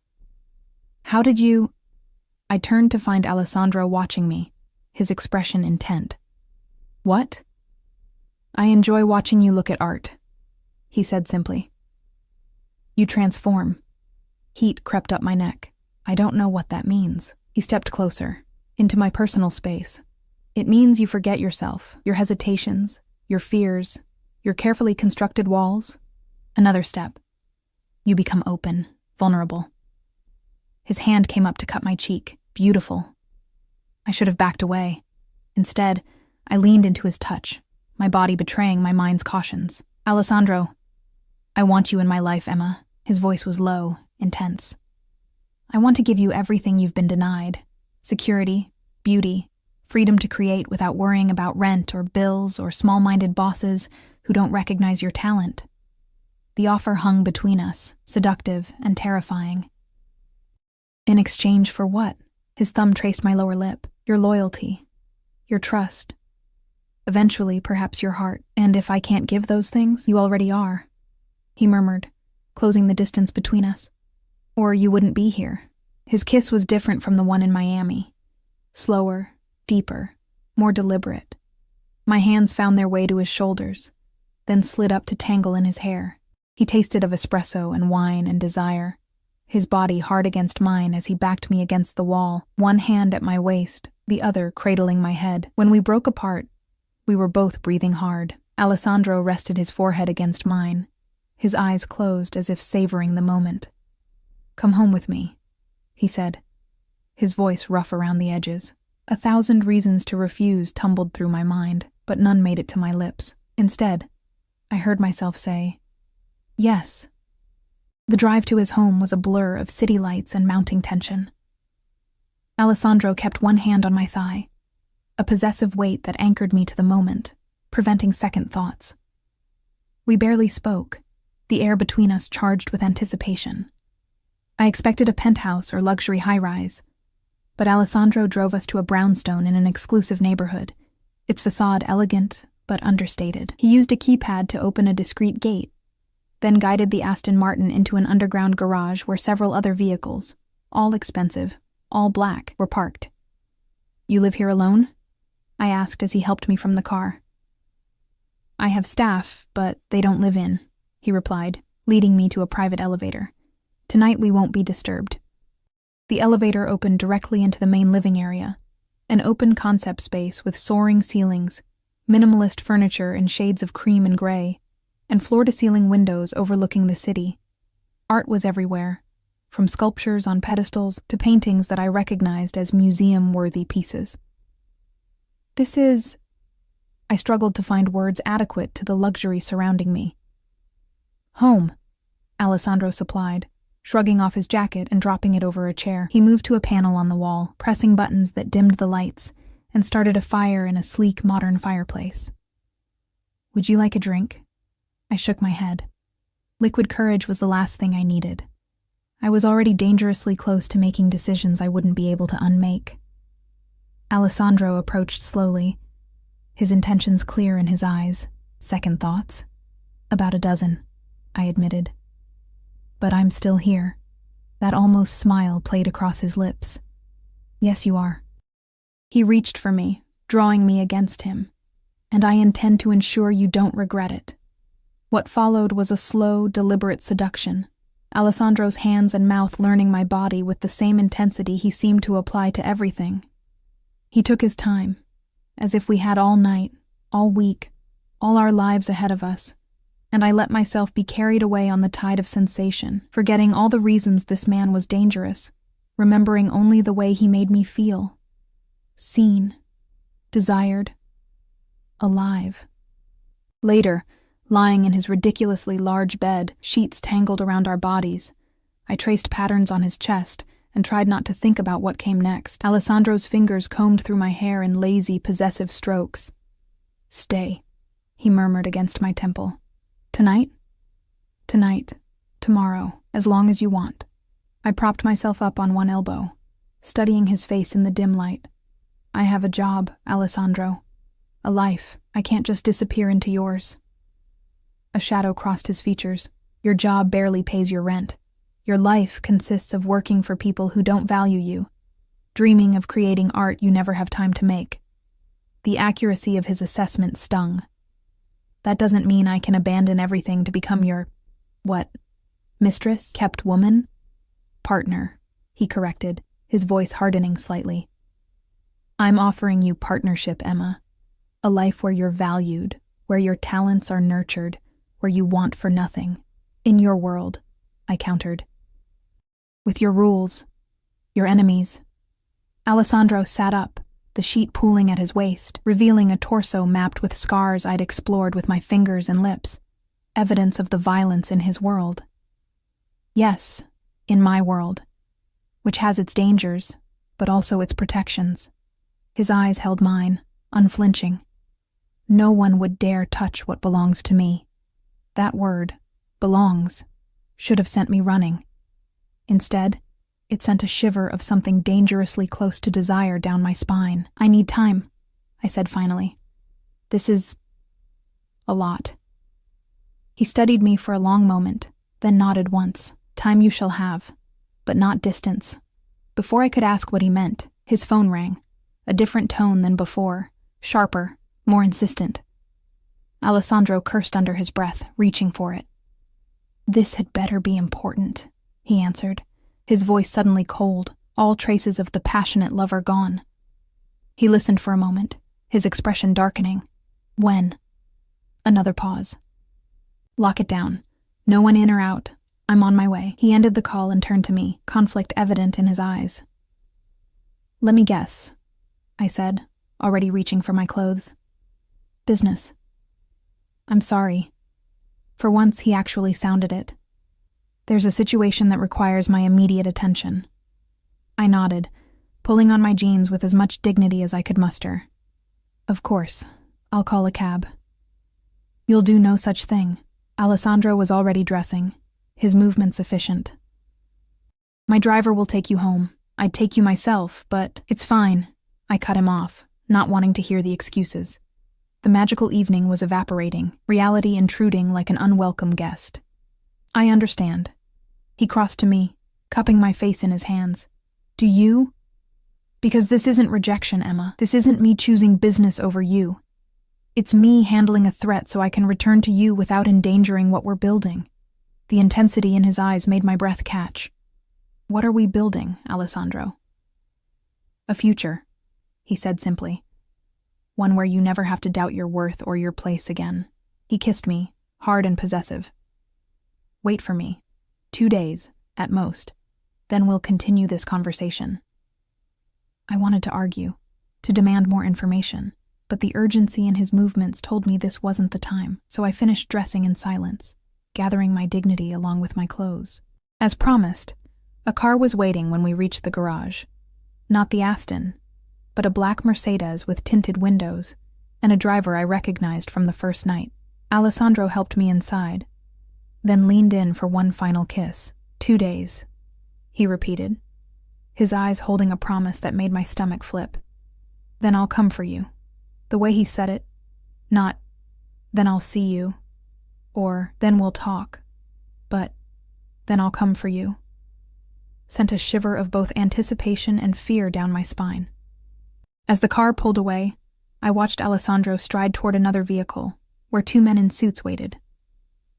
How did you... I turned to find Alessandro watching me, his expression intent. What? I enjoy watching you look at art, he said simply. You transform. Heat crept up my neck. I don't know what that means. He stepped closer, into my personal space. It means you forget yourself, your hesitations, your fears, your carefully constructed walls. Another step. You become open, vulnerable. His hand came up to cut my cheek. Beautiful. I should have backed away. Instead, I leaned into his touch, my body betraying my mind's cautions. Alessandro, I want you in my life, Emma. His voice was low, intense. I want to give you everything you've been denied. Security, beauty, Freedom to create without worrying about rent or bills or small-minded bosses who don't recognize your talent. The offer hung between us, seductive and terrifying. In exchange for what? His thumb traced my lower lip. Your loyalty. Your trust. Eventually, perhaps your heart. And if I can't give those things, you already are, he murmured, closing the distance between us. Or you wouldn't be here. His kiss was different from the one in Miami. Slower, deeper, more deliberate. My hands found their way to his shoulders, then slid up to tangle in his hair. He tasted of espresso and wine and desire, his body hard against mine as he backed me against the wall, one hand at my waist, the other cradling my head. When we broke apart, we were both breathing hard. Alessandro rested his forehead against mine, his eyes closed as if savoring the moment. "Come home with me," he said, his voice rough around the edges. 1,000 reasons to refuse tumbled through my mind, but none made it to my lips. Instead, I heard myself say, "Yes." The drive to his home was a blur of city lights and mounting tension. Alessandro kept one hand on my thigh, a possessive weight that anchored me to the moment, preventing second thoughts. We barely spoke, the air between us charged with anticipation. I expected a penthouse or luxury high-rise, but Alessandro drove us to a brownstone in an exclusive neighborhood, its facade elegant but understated. He used a keypad to open a discreet gate, then guided the Aston Martin into an underground garage where several other vehicles, all expensive, all black, were parked. "You live here alone?" I asked as he helped me from the car. "I have staff, but they don't live in," he replied, leading me to a private elevator. "Tonight we won't be disturbed." The elevator opened directly into the main living area, an open concept space with soaring ceilings, minimalist furniture in shades of cream and gray, and floor-to-ceiling windows overlooking the city. Art was everywhere, from sculptures on pedestals to paintings that I recognized as museum-worthy pieces. "This is..." I struggled to find words adequate to the luxury surrounding me. "Home," Alessandro supplied, shrugging off his jacket and dropping it over a chair. He moved to a panel on the wall, pressing buttons that dimmed the lights, and started a fire in a sleek, modern fireplace. "Would you like a drink?" I shook my head. Liquid courage was the last thing I needed. I was already dangerously close to making decisions I wouldn't be able to unmake. Alessandro approached slowly, his intentions clear in his eyes. "Second thoughts?" "About a dozen," I admitted. "But I'm still here." That almost smile played across his lips. "Yes, you are." He reached for me, drawing me against him. "And I intend to ensure you don't regret it." What followed was a slow, deliberate seduction, Alessandro's hands and mouth learning my body with the same intensity he seemed to apply to everything. He took his time, as if we had all night, all week, all our lives ahead of us, and I let myself be carried away on the tide of sensation, forgetting all the reasons this man was dangerous, remembering only the way he made me feel. Seen, desired, alive. Later, lying in his ridiculously large bed, sheets tangled around our bodies, I traced patterns on his chest and tried not to think about what came next. Alessandro's fingers combed through my hair in lazy, possessive strokes. "Stay," he murmured against my temple. "Tonight?" "Tonight. Tomorrow. As long as you want." I propped myself up on one elbow, studying his face in the dim light. "I have a job, Alessandro. A life. I can't just disappear into yours." A shadow crossed his features. "Your job barely pays your rent. Your life consists of working for people who don't value you, dreaming of creating art you never have time to make." The accuracy of his assessment stung. "That doesn't mean I can abandon everything to become your, what, mistress, kept woman?" "Partner," he corrected, his voice hardening slightly. "I'm offering you partnership, Emma. A life where you're valued, where your talents are nurtured, where you want for nothing. In your world," I countered. "With your rules, your enemies." Alessandro sat up, the sheet pooling at his waist, revealing a torso mapped with scars I'd explored with my fingers and lips, evidence of the violence in his world. "Yes, in my world, which has its dangers, but also its protections." His eyes held mine, unflinching. No one would dare touch what belongs to me. That word, belongs, should have sent me running. Instead, it sent a shiver of something dangerously close to desire down my spine. I need time, I said finally. This is a lot. He studied me for a long moment, then nodded once. Time you shall have, but not distance. Before I could ask what he meant, his phone rang, a different tone than before, sharper, more insistent. Alessandro cursed under his breath, reaching for it. This had better be important, he answered, his voice suddenly cold, all traces of the passionate lover gone. He listened for a moment, his expression darkening. When? Another pause. Lock it down. No one in or out. I'm on my way. He ended the call and turned to me, conflict evident in his eyes. Let me guess, I said, already reaching for my clothes. Business. I'm sorry. For once, he actually sounded it. There's a situation that requires my immediate attention. I nodded, pulling on my jeans with as much dignity as I could muster. Of course, I'll call a cab. You'll do no such thing. Alessandro was already dressing, his movements efficient. My driver will take you home. I'd take you myself, but it's fine. I cut him off, not wanting to hear the excuses. The magical evening was evaporating, reality intruding like an unwelcome guest. I understand. He crossed to me, cupping my face in his hands. Do you? Because this isn't rejection, Emma. This isn't me choosing business over you. It's me handling a threat so I can return to you without endangering what we're building. The intensity in his eyes made my breath catch. What are we building, Alessandro? A future, he said simply. One where you never have to doubt your worth or your place again. He kissed me, hard and possessive. Wait for me. 2 days, at most. Then we'll continue this conversation. I wanted to argue, to demand more information, but the urgency in his movements told me this wasn't the time, so I finished dressing in silence, gathering my dignity along with my clothes. As promised, a car was waiting when we reached the garage. Not the Aston, but a black Mercedes with tinted windows, and a driver I recognized from the first night. Alessandro helped me inside, then leaned in for one final kiss. 2 days, he repeated, his eyes holding a promise that made my stomach flip. Then I'll come for you. The way he said it, not, then I'll see you, or then we'll talk, but then I'll come for you, sent a shiver of both anticipation and fear down my spine. As the car pulled away, I watched Alessandro stride toward another vehicle, where 2 men in suits waited.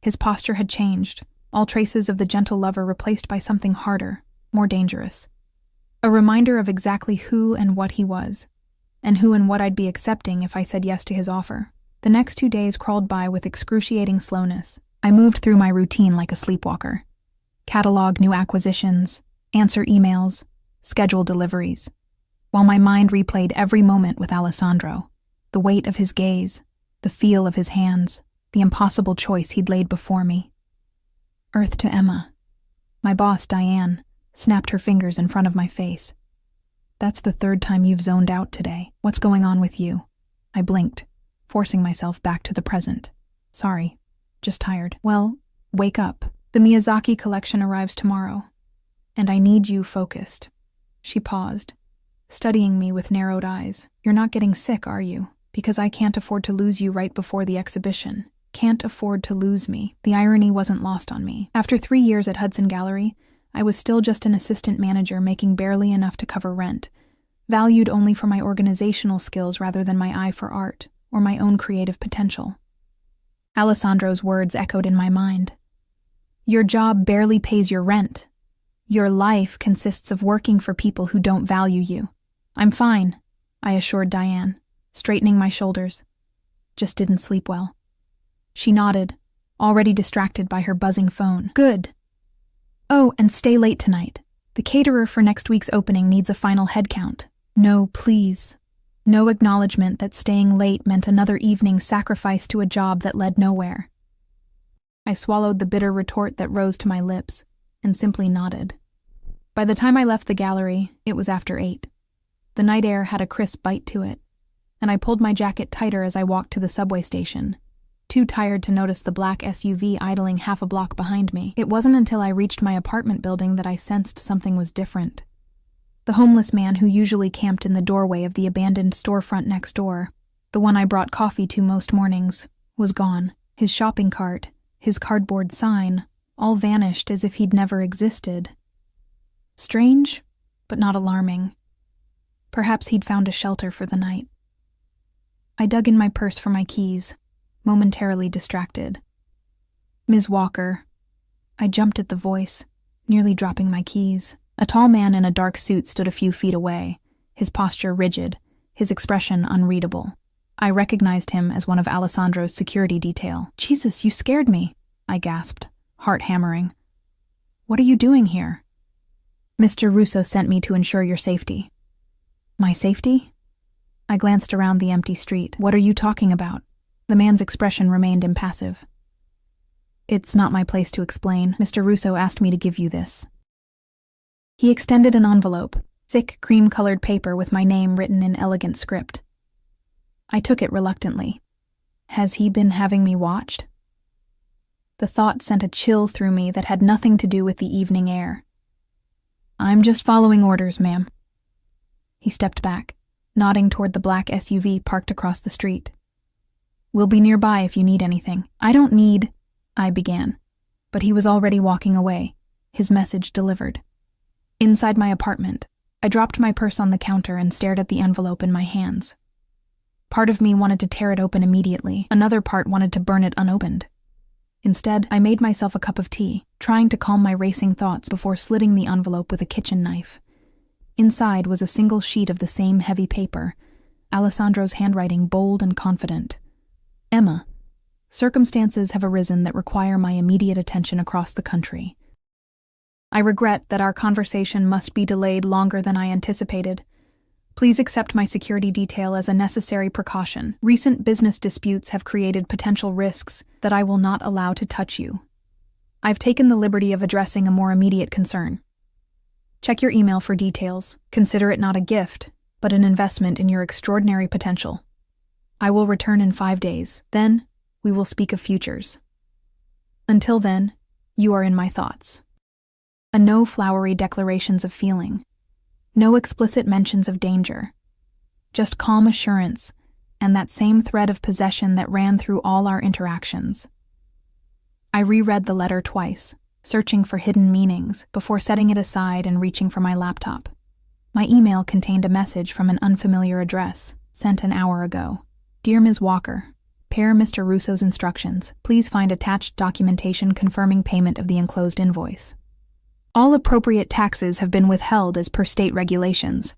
His posture had changed, all traces of the gentle lover replaced by something harder, more dangerous. A reminder of exactly who and what he was, and who and what I'd be accepting if I said yes to his offer. The next 2 days crawled by with excruciating slowness. I moved through my routine like a sleepwalker. Catalog new acquisitions, answer emails, schedule deliveries, while my mind replayed every moment with Alessandro, the weight of his gaze, the feel of his hands, the impossible choice he'd laid before me. Earth to Emma. My boss, Diane, snapped her fingers in front of my face. That's the 3rd time you've zoned out today. What's going on with you? I blinked, forcing myself back to the present. Sorry, just tired. Well, wake up. The Miyazaki collection arrives tomorrow, and I need you focused. She paused, studying me with narrowed eyes. You're not getting sick, are you? Because I can't afford to lose you right before the exhibition. Can't afford to lose me. The irony wasn't lost on me. After 3 years at Hudson Gallery, I was still just an assistant manager making barely enough to cover rent, valued only for my organizational skills rather than my eye for art or my own creative potential. Alessandro's words echoed in my mind. Your job barely pays your rent. Your life consists of working for people who don't value you. I'm fine, I assured Diane, straightening my shoulders. Just didn't sleep well. She nodded, already distracted by her buzzing phone. Good. Oh, and stay late tonight. The caterer for next week's opening needs a final head count. No, please. No acknowledgement that staying late meant another evening sacrificed to a job that led nowhere. I swallowed the bitter retort that rose to my lips and simply nodded. By the time I left the gallery, it was after 8. The night air had a crisp bite to it, and I pulled my jacket tighter as I walked to the subway station, too tired to notice the black SUV idling half a block behind me. It wasn't until I reached my apartment building that I sensed something was different. The homeless man who usually camped in the doorway of the abandoned storefront next door, the one I brought coffee to most mornings, was gone. His shopping cart, his cardboard sign, all vanished as if he'd never existed. Strange, but not alarming. Perhaps he'd found a shelter for the night. I dug in my purse for my keys, momentarily distracted. Ms. Walker. I jumped at the voice, nearly dropping my keys. A tall man in a dark suit stood a few feet away, his posture rigid, his expression unreadable. I recognized him as one of Alessandro's security detail. "Jesus, you scared me," I gasped, heart hammering. "What are you doing here?" "Mr. Russo sent me to ensure your safety." "My safety?" I glanced around the empty street. "What are you talking about?" The man's expression remained impassive. "It's not my place to explain. Mr. Russo asked me to give you this." He extended an envelope, thick cream-colored paper with my name written in elegant script. I took it reluctantly. Has he been having me watched? The thought sent a chill through me that had nothing to do with the evening air. "I'm just following orders, ma'am." He stepped back, nodding toward the black SUV parked across the street. "We'll be nearby if you need anything." "I don't need," I began, but he was already walking away, his message delivered. Inside my apartment, I dropped my purse on the counter and stared at the envelope in my hands. Part of me wanted to tear it open immediately, another part wanted to burn it unopened. Instead, I made myself a cup of tea, trying to calm my racing thoughts before slitting the envelope with a kitchen knife. Inside was a single sheet of the same heavy paper, Alessandro's handwriting bold and confident. "Emma, circumstances have arisen that require my immediate attention across the country. I regret that our conversation must be delayed longer than I anticipated. Please accept my security detail as a necessary precaution. Recent business disputes have created potential risks that I will not allow to touch you. I've taken the liberty of addressing a more immediate concern. Check your email for details. Consider it not a gift, but an investment in your extraordinary potential. I will return in 5 days. Then, we will speak of futures. Until then, you are in my thoughts." No flowery declarations of feeling. No explicit mentions of danger. Just calm assurance and that same thread of possession that ran through all our interactions. I reread the letter twice, searching for hidden meanings before setting it aside and reaching for my laptop. My email contained a message from an unfamiliar address, sent an hour ago. "Dear Ms. Walker, per Mr. Russo's instructions, please find attached documentation confirming payment of the enclosed invoice. All appropriate taxes have been withheld as per state regulations.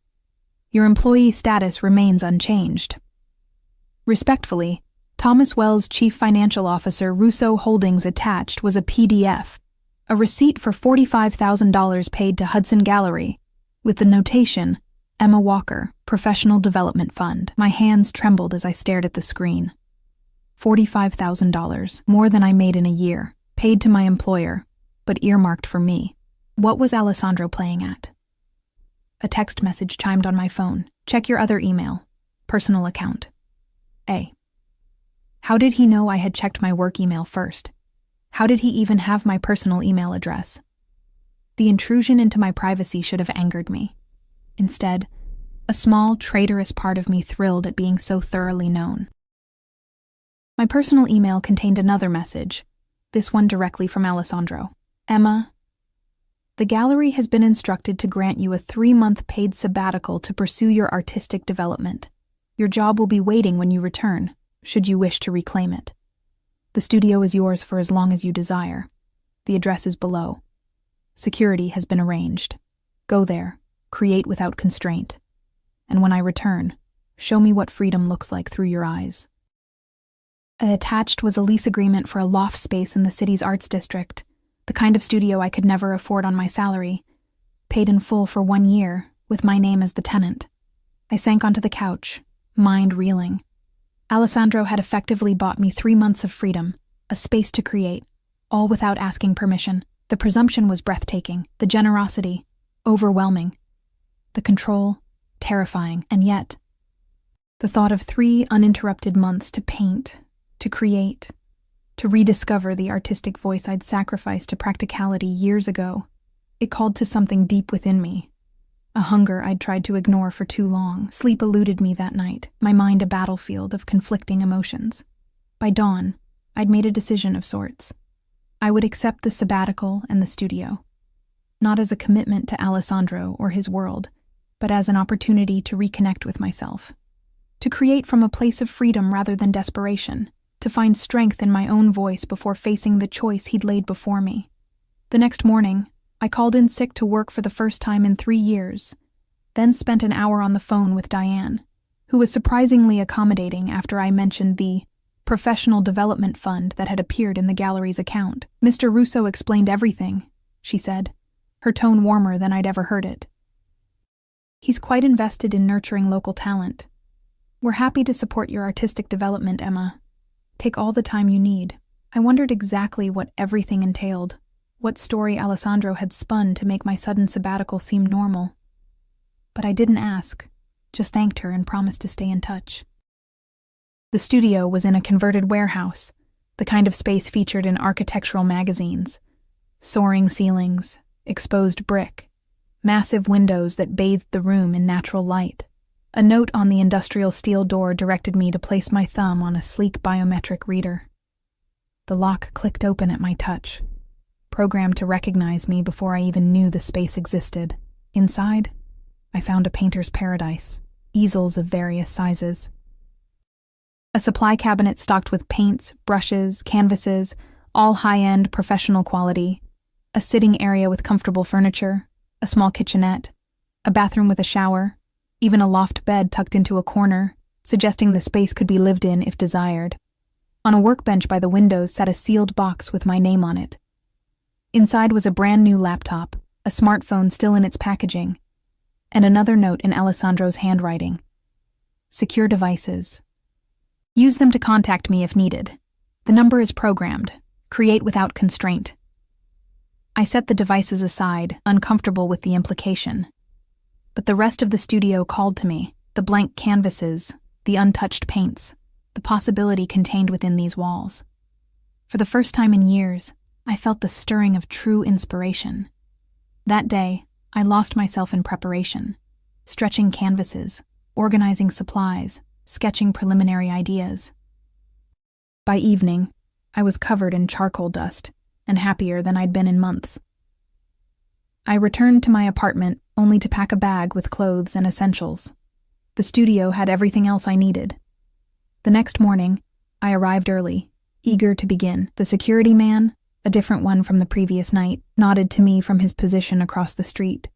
Your employee status remains unchanged. Respectfully, Thomas Wells, Chief Financial Officer, Russo Holdings. Attached was a PDF, a receipt for $45,000 paid to Hudson Gallery, with the notation, Emma Walker, Professional Development Fund." My hands trembled as I stared at the screen. $45,000, more than I made in a year, paid to my employer, but earmarked for me. What was Alessandro playing at? A text message chimed on my phone. "Check your other email. Personal account. A." How did he know I had checked my work email first? How did he even have my personal email address? The intrusion into my privacy should have angered me. Instead, a small, traitorous part of me thrilled at being so thoroughly known. My personal email contained another message, this one directly from Alessandro. "Emma, the gallery has been instructed to grant you a 3-month paid sabbatical to pursue your artistic development. Your job will be waiting when you return, should you wish to reclaim it. The studio is yours for as long as you desire. The address is below. Security has been arranged. Go there, create without constraint. And when I return, show me what freedom looks like through your eyes." Attached was a lease agreement for a loft space in the city's arts district, the kind of studio I could never afford on my salary, paid in full for 1 year, with my name as the tenant. I sank onto the couch, mind reeling. Alessandro had effectively bought me 3 months of freedom, a space to create, all without asking permission. The presumption was breathtaking, the generosity, overwhelming. The control, terrifying, and yet, the thought of 3 uninterrupted months to paint, to create, to rediscover the artistic voice I'd sacrificed to practicality years ago, it called to something deep within me, a hunger I'd tried to ignore for too long. Sleep eluded me that night, my mind a battlefield of conflicting emotions. By dawn, I'd made a decision of sorts. I would accept the sabbatical and the studio, not as a commitment to Alessandro or his world, but as an opportunity to reconnect with myself, to create from a place of freedom rather than desperation, to find strength in my own voice before facing the choice he'd laid before me. The next morning, I called in sick to work for the first time in 3 years, then spent an hour on the phone with Diane, who was surprisingly accommodating after I mentioned the professional development fund that had appeared in the gallery's account. "Mr. Russo explained everything," she said, her tone warmer than I'd ever heard it. "He's quite invested in nurturing local talent. We're happy to support your artistic development, Emma. Take all the time you need." I wondered exactly what everything entailed, what story Alessandro had spun to make my sudden sabbatical seem normal. But I didn't ask, just thanked her and promised to stay in touch. The studio was in a converted warehouse, the kind of space featured in architectural magazines. Soaring ceilings, exposed brick, massive windows that bathed the room in natural light. A note on the industrial steel door directed me to place my thumb on a sleek biometric reader. The lock clicked open at my touch, programmed to recognize me before I even knew the space existed. Inside, I found a painter's paradise, easels of various sizes. A supply cabinet stocked with paints, brushes, canvases, all high-end professional quality, a sitting area with comfortable furniture, a small kitchenette, a bathroom with a shower, even a loft bed tucked into a corner, suggesting the space could be lived in if desired. On a workbench by the windows sat a sealed box with my name on it. Inside was a brand new laptop, a smartphone still in its packaging, and another note in Alessandro's handwriting. "Secure devices. Use them to contact me if needed. The number is programmed. Create without constraint." I set the devices aside, uncomfortable with the implication. But the rest of the studio called to me, the blank canvases, the untouched paints, the possibility contained within these walls. For the first time in years, I felt the stirring of true inspiration. That day, I lost myself in preparation, stretching canvases, organizing supplies, sketching preliminary ideas. By evening, I was covered in charcoal dust and happier than I'd been in months. I returned to my apartment only to pack a bag with clothes and essentials. The studio had everything else I needed. The next morning, I arrived early, eager to begin. The security man, a different one from the previous night, nodded to me from his position across the street.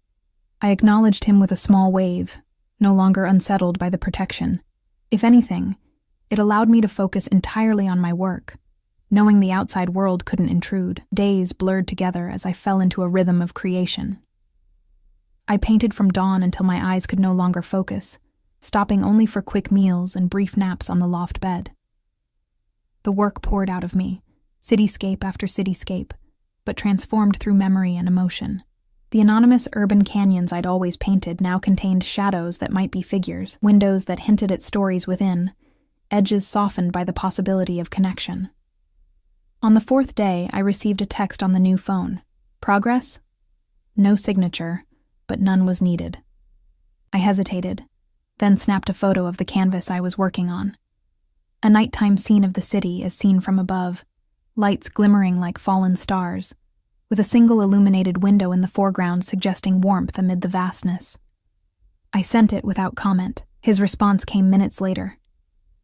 I acknowledged him with a small wave, no longer unsettled by the protection. If anything, it allowed me to focus entirely on my work, knowing the outside world couldn't intrude. Days blurred together as I fell into a rhythm of creation. I painted from dawn until my eyes could no longer focus, stopping only for quick meals and brief naps on the loft bed. The work poured out of me, cityscape after cityscape, but transformed through memory and emotion. The anonymous urban canyons I'd always painted now contained shadows that might be figures, windows that hinted at stories within, edges softened by the possibility of connection. On the 4th day, I received a text on the new phone. Progress? No signature, but none was needed. I hesitated, then snapped a photo of the canvas I was working on. A nighttime scene of the city as seen from above, lights glimmering like fallen stars, with a single illuminated window in the foreground suggesting warmth amid the vastness. I sent it without comment. His response came minutes later.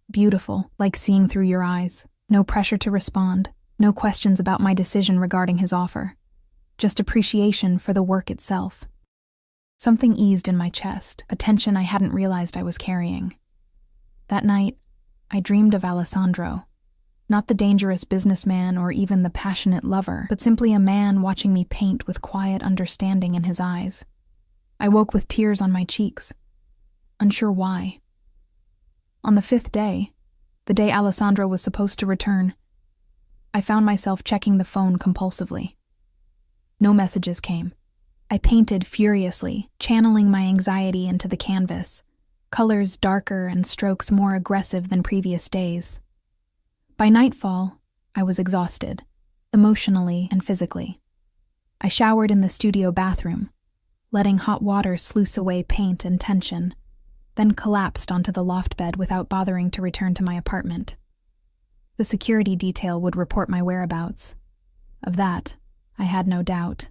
Beautiful, like seeing through your eyes. No pressure to respond, no questions about my decision regarding his offer. Just appreciation for the work itself. Something eased in my chest, a tension I hadn't realized I was carrying. That night, I dreamed of Alessandro. Not the dangerous businessman or even the passionate lover, but simply a man watching me paint with quiet understanding in his eyes. I woke with tears on my cheeks, unsure why. On the 5th day, the day Alessandro was supposed to return, I found myself checking the phone compulsively. No messages came, I painted furiously, channeling my anxiety into the canvas, colors darker and strokes more aggressive than previous days. By nightfall, I was exhausted, emotionally and physically. I showered in the studio bathroom, letting hot water sluice away paint and tension, then collapsed onto the loft bed without bothering to return to my apartment. The security detail would report my whereabouts. Of that, I had no doubt.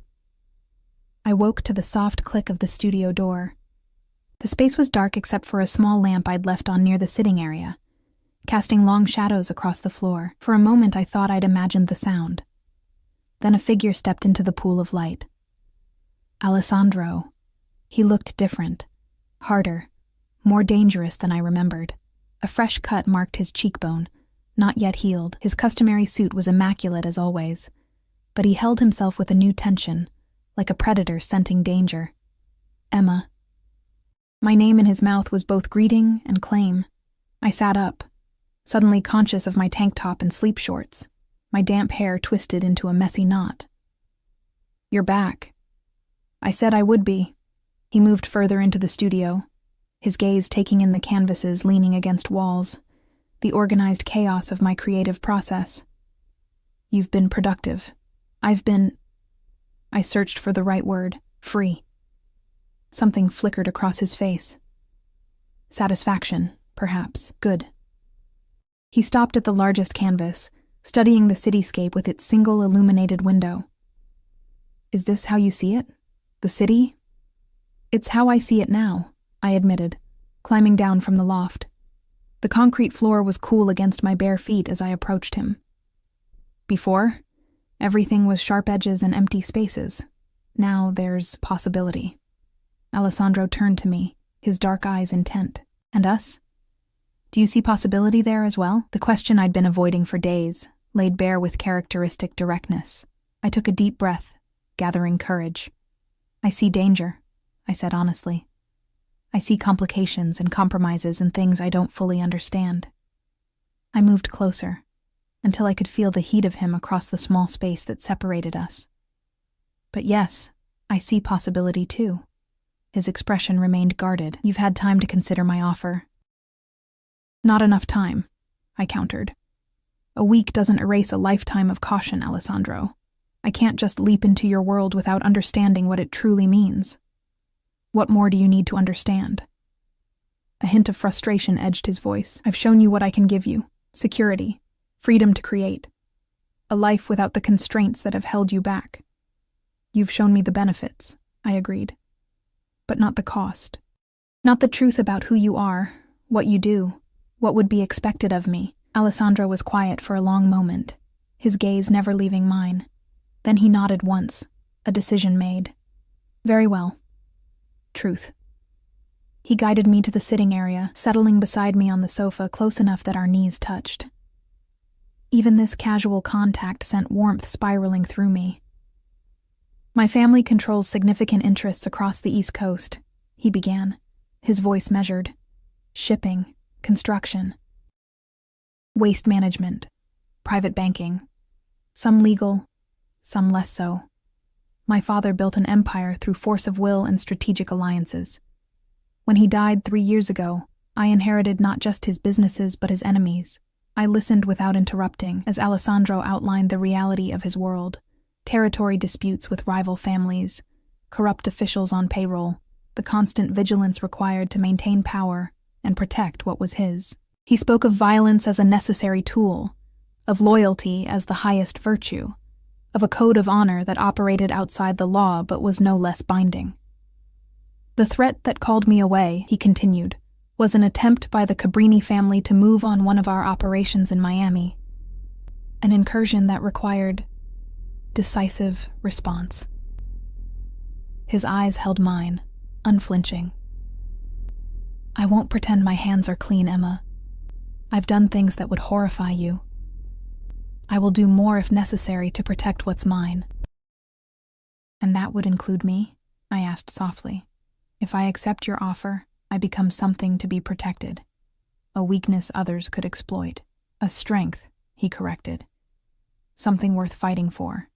I woke to the soft click of the studio door. The space was dark except for a small lamp I'd left on near the sitting area, casting long shadows across the floor. For a moment I thought I'd imagined the sound. Then a figure stepped into the pool of light. Alessandro. He looked different, harder, more dangerous than I remembered. A fresh cut marked his cheekbone, not yet healed. His customary suit was immaculate as always, but he held himself with a new tension, like a predator scenting danger. Emma. My name in his mouth was both greeting and claim. I sat up, suddenly conscious of my tank top and sleep shorts, my damp hair twisted into a messy knot. You're back. I said I would be. He moved further into the studio, his gaze taking in the canvases leaning against walls, the organized chaos of my creative process. You've been productive. I searched for the right word, free. Something flickered across his face. Satisfaction, perhaps. Good. He stopped at the largest canvas, studying the cityscape with its single illuminated window. Is this how you see it? The city? It's how I see it now, I admitted, climbing down from the loft. The concrete floor was cool against my bare feet as I approached him. Before, everything was sharp edges and empty spaces. Now there's possibility. Alessandro turned to me, his dark eyes intent. And us? Do you see possibility there as well? The question I'd been avoiding for days, laid bare with characteristic directness. I took a deep breath, gathering courage. I see danger, I said honestly. I see complications and compromises and things I don't fully understand. I moved closer, until I could feel the heat of him across the small space that separated us. But yes, I see possibility too. His expression remained guarded. You've had time to consider my offer. Not enough time, I countered. A week doesn't erase a lifetime of caution, Alessandro. I can't just leap into your world without understanding what it truly means. What more do you need to understand? A hint of frustration edged his voice. I've shown you what I can give you. Security. Freedom to create. A life without the constraints that have held you back. You've shown me the benefits, I agreed. But not the cost. Not the truth about who you are, what you do, what would be expected of me. Alessandro was quiet for a long moment, his gaze never leaving mine. Then he nodded once, a decision made. Very well. Truth. He guided me to the sitting area, settling beside me on the sofa close enough that our knees touched. Even this casual contact sent warmth spiraling through me. My family controls significant interests across the East Coast, he began, his voice measured. Shipping, construction, waste management, private banking. Some legal, some less so. My father built an empire through force of will and strategic alliances. When he died 3 years ago, I inherited not just his businesses but his enemies. I listened without interrupting as Alessandro outlined the reality of his world. Territory disputes with rival families, corrupt officials on payroll, the constant vigilance required to maintain power and protect what was his. He spoke of violence as a necessary tool, of loyalty as the highest virtue, of a code of honor that operated outside the law but was no less binding. The threat that called me away, he continued, was an attempt by the Cabrini family to move on one of our operations in Miami. An incursion that required decisive response. His eyes held mine, unflinching. I won't pretend my hands are clean, Emma. I've done things that would horrify you. I will do more if necessary to protect what's mine. And that would include me? I asked softly. If I accept your offer, I become something to be protected. A weakness others could exploit. A strength, he corrected. Something worth fighting for.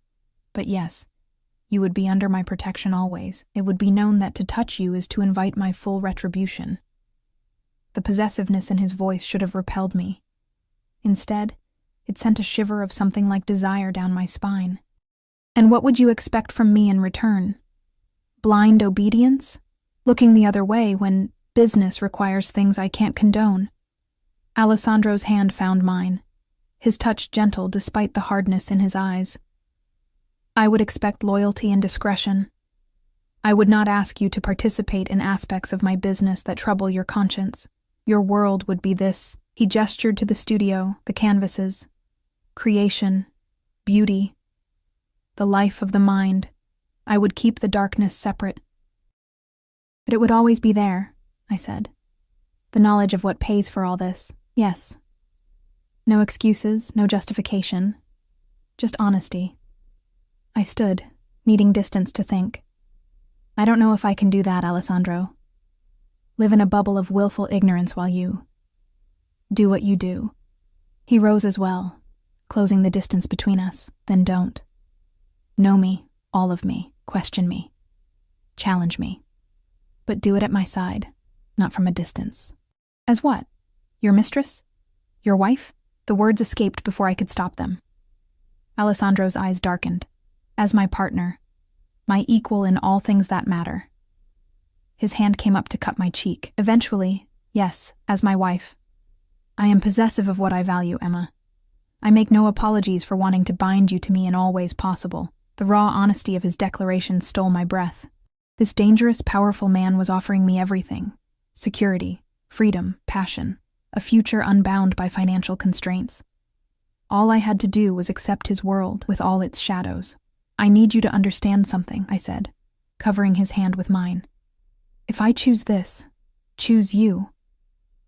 But yes, You would be under my protection always. It would be known that to touch you is to invite my full retribution. The possessiveness in his voice should have repelled me. Instead, it sent a shiver of something like desire down my spine. And what would you expect from me in return? Blind obedience? Looking the other way when business requires things I can't condone? Alessandro's hand found mine, his touch gentle despite the hardness in his eyes. I would expect loyalty and discretion. I would not ask you to participate in aspects of my business that trouble your conscience. Your world would be this. He gestured to the studio, the canvases. Creation, beauty, the life of the mind. I would keep the darkness separate. But it would always be there, I said. The knowledge of what pays for all this, yes. No excuses, no justification. Just honesty. I stood, needing distance to think. I don't know if I can do that, Alessandro. Live in a bubble of willful ignorance while you do what you do. He rose as well, closing the distance between us. Then don't. Know me, all of me, question me, challenge me. But do it at my side, not from a distance. As what? Your mistress? Your wife? The words escaped before I could stop them. Alessandro's eyes darkened. As my partner, my equal in all things that matter. His hand came up to cut my cheek. Eventually, yes, as my wife. I am possessive of what I value, Emma. I make no apologies for wanting to bind you to me in all ways possible. The raw honesty of his declaration stole my breath. This dangerous, powerful man was offering me everything. Security, freedom, passion, a future unbound by financial constraints. All I had to do was accept his world with all its shadows. I need you to understand something, I said, covering his hand with mine. If I choose this, choose you,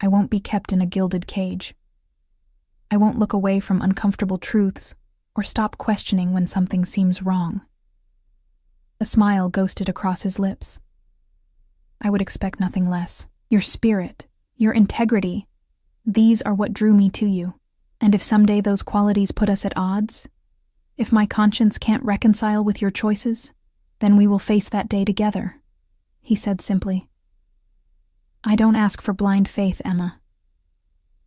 I won't be kept in a gilded cage. I won't look away from uncomfortable truths or stop questioning when something seems wrong. A smile ghosted across his lips. I would expect nothing less. Your spirit, your integrity, these are what drew me to you. And if someday those qualities put us at odds, if my conscience can't reconcile with your choices, then we will face that day together, he said simply. I don't ask for blind faith, Emma.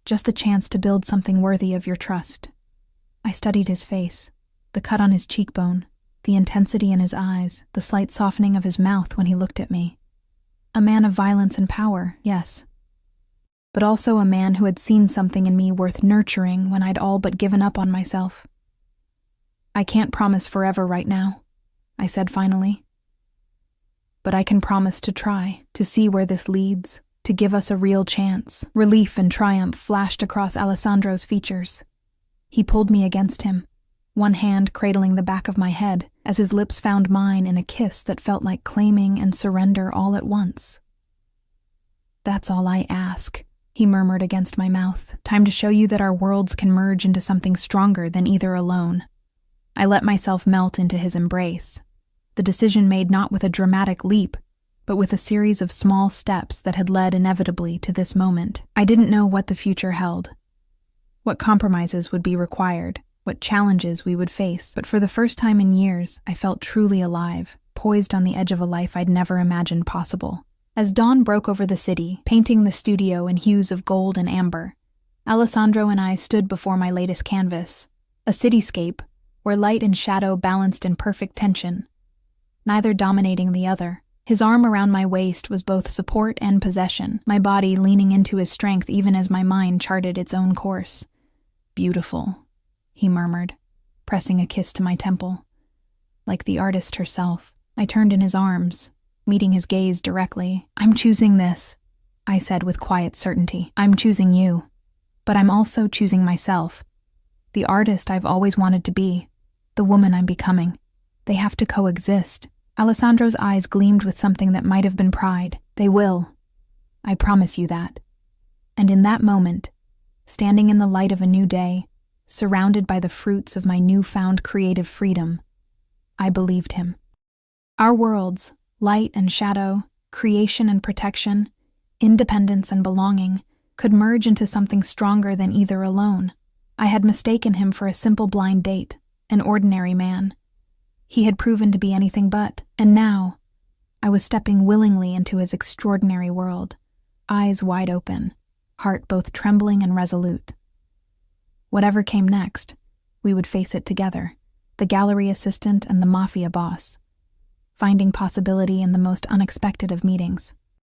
Just the chance to build something worthy of your trust. I studied his face, the cut on his cheekbone, the intensity in his eyes, the slight softening of his mouth when he looked at me. A man of violence and power, yes. But also a man who had seen something in me worth nurturing when I'd all but given up on myself. I can't promise forever right now, I said finally. But I can promise to try, to see where this leads, to give us a real chance. Relief and triumph flashed across Alessandro's features. He pulled me against him, one hand cradling the back of my head as his lips found mine in a kiss that felt like claiming and surrender all at once. That's all I ask, he murmured against my mouth. Time to show you that our worlds can merge into something stronger than either alone. I let myself melt into his embrace, the decision made not with a dramatic leap, but with a series of small steps that had led inevitably to this moment. I didn't know what the future held, what compromises would be required, what challenges we would face, but for the first time in years, I felt truly alive, poised on the edge of a life I'd never imagined possible. As dawn broke over the city, painting the studio in hues of gold and amber, Alessandro and I stood before my latest canvas, a cityscape where light and shadow balanced in perfect tension, neither dominating the other. His arm around my waist was both support and possession, my body leaning into his strength even as my mind charted its own course. Beautiful, he murmured, pressing a kiss to my temple. Like the artist herself, I turned in his arms, meeting his gaze directly. I'm choosing this, I said with quiet certainty. I'm choosing you, but I'm also choosing myself. The artist I've always wanted to be, the woman I'm becoming. They have to coexist. Alessandro's eyes gleamed with something that might have been pride. They will. I promise you that. And in that moment, standing in the light of a new day, surrounded by the fruits of my newfound creative freedom, I believed him. Our worlds, light and shadow, creation and protection, independence and belonging, could merge into something stronger than either alone. I had mistaken him for a simple blind date, an ordinary man. He had proven to be anything but, and now I was stepping willingly into his extraordinary world, eyes wide open, heart both trembling and resolute. Whatever came next, we would face it together, the gallery assistant and the Mafia boss, finding possibility in the most unexpected of meetings.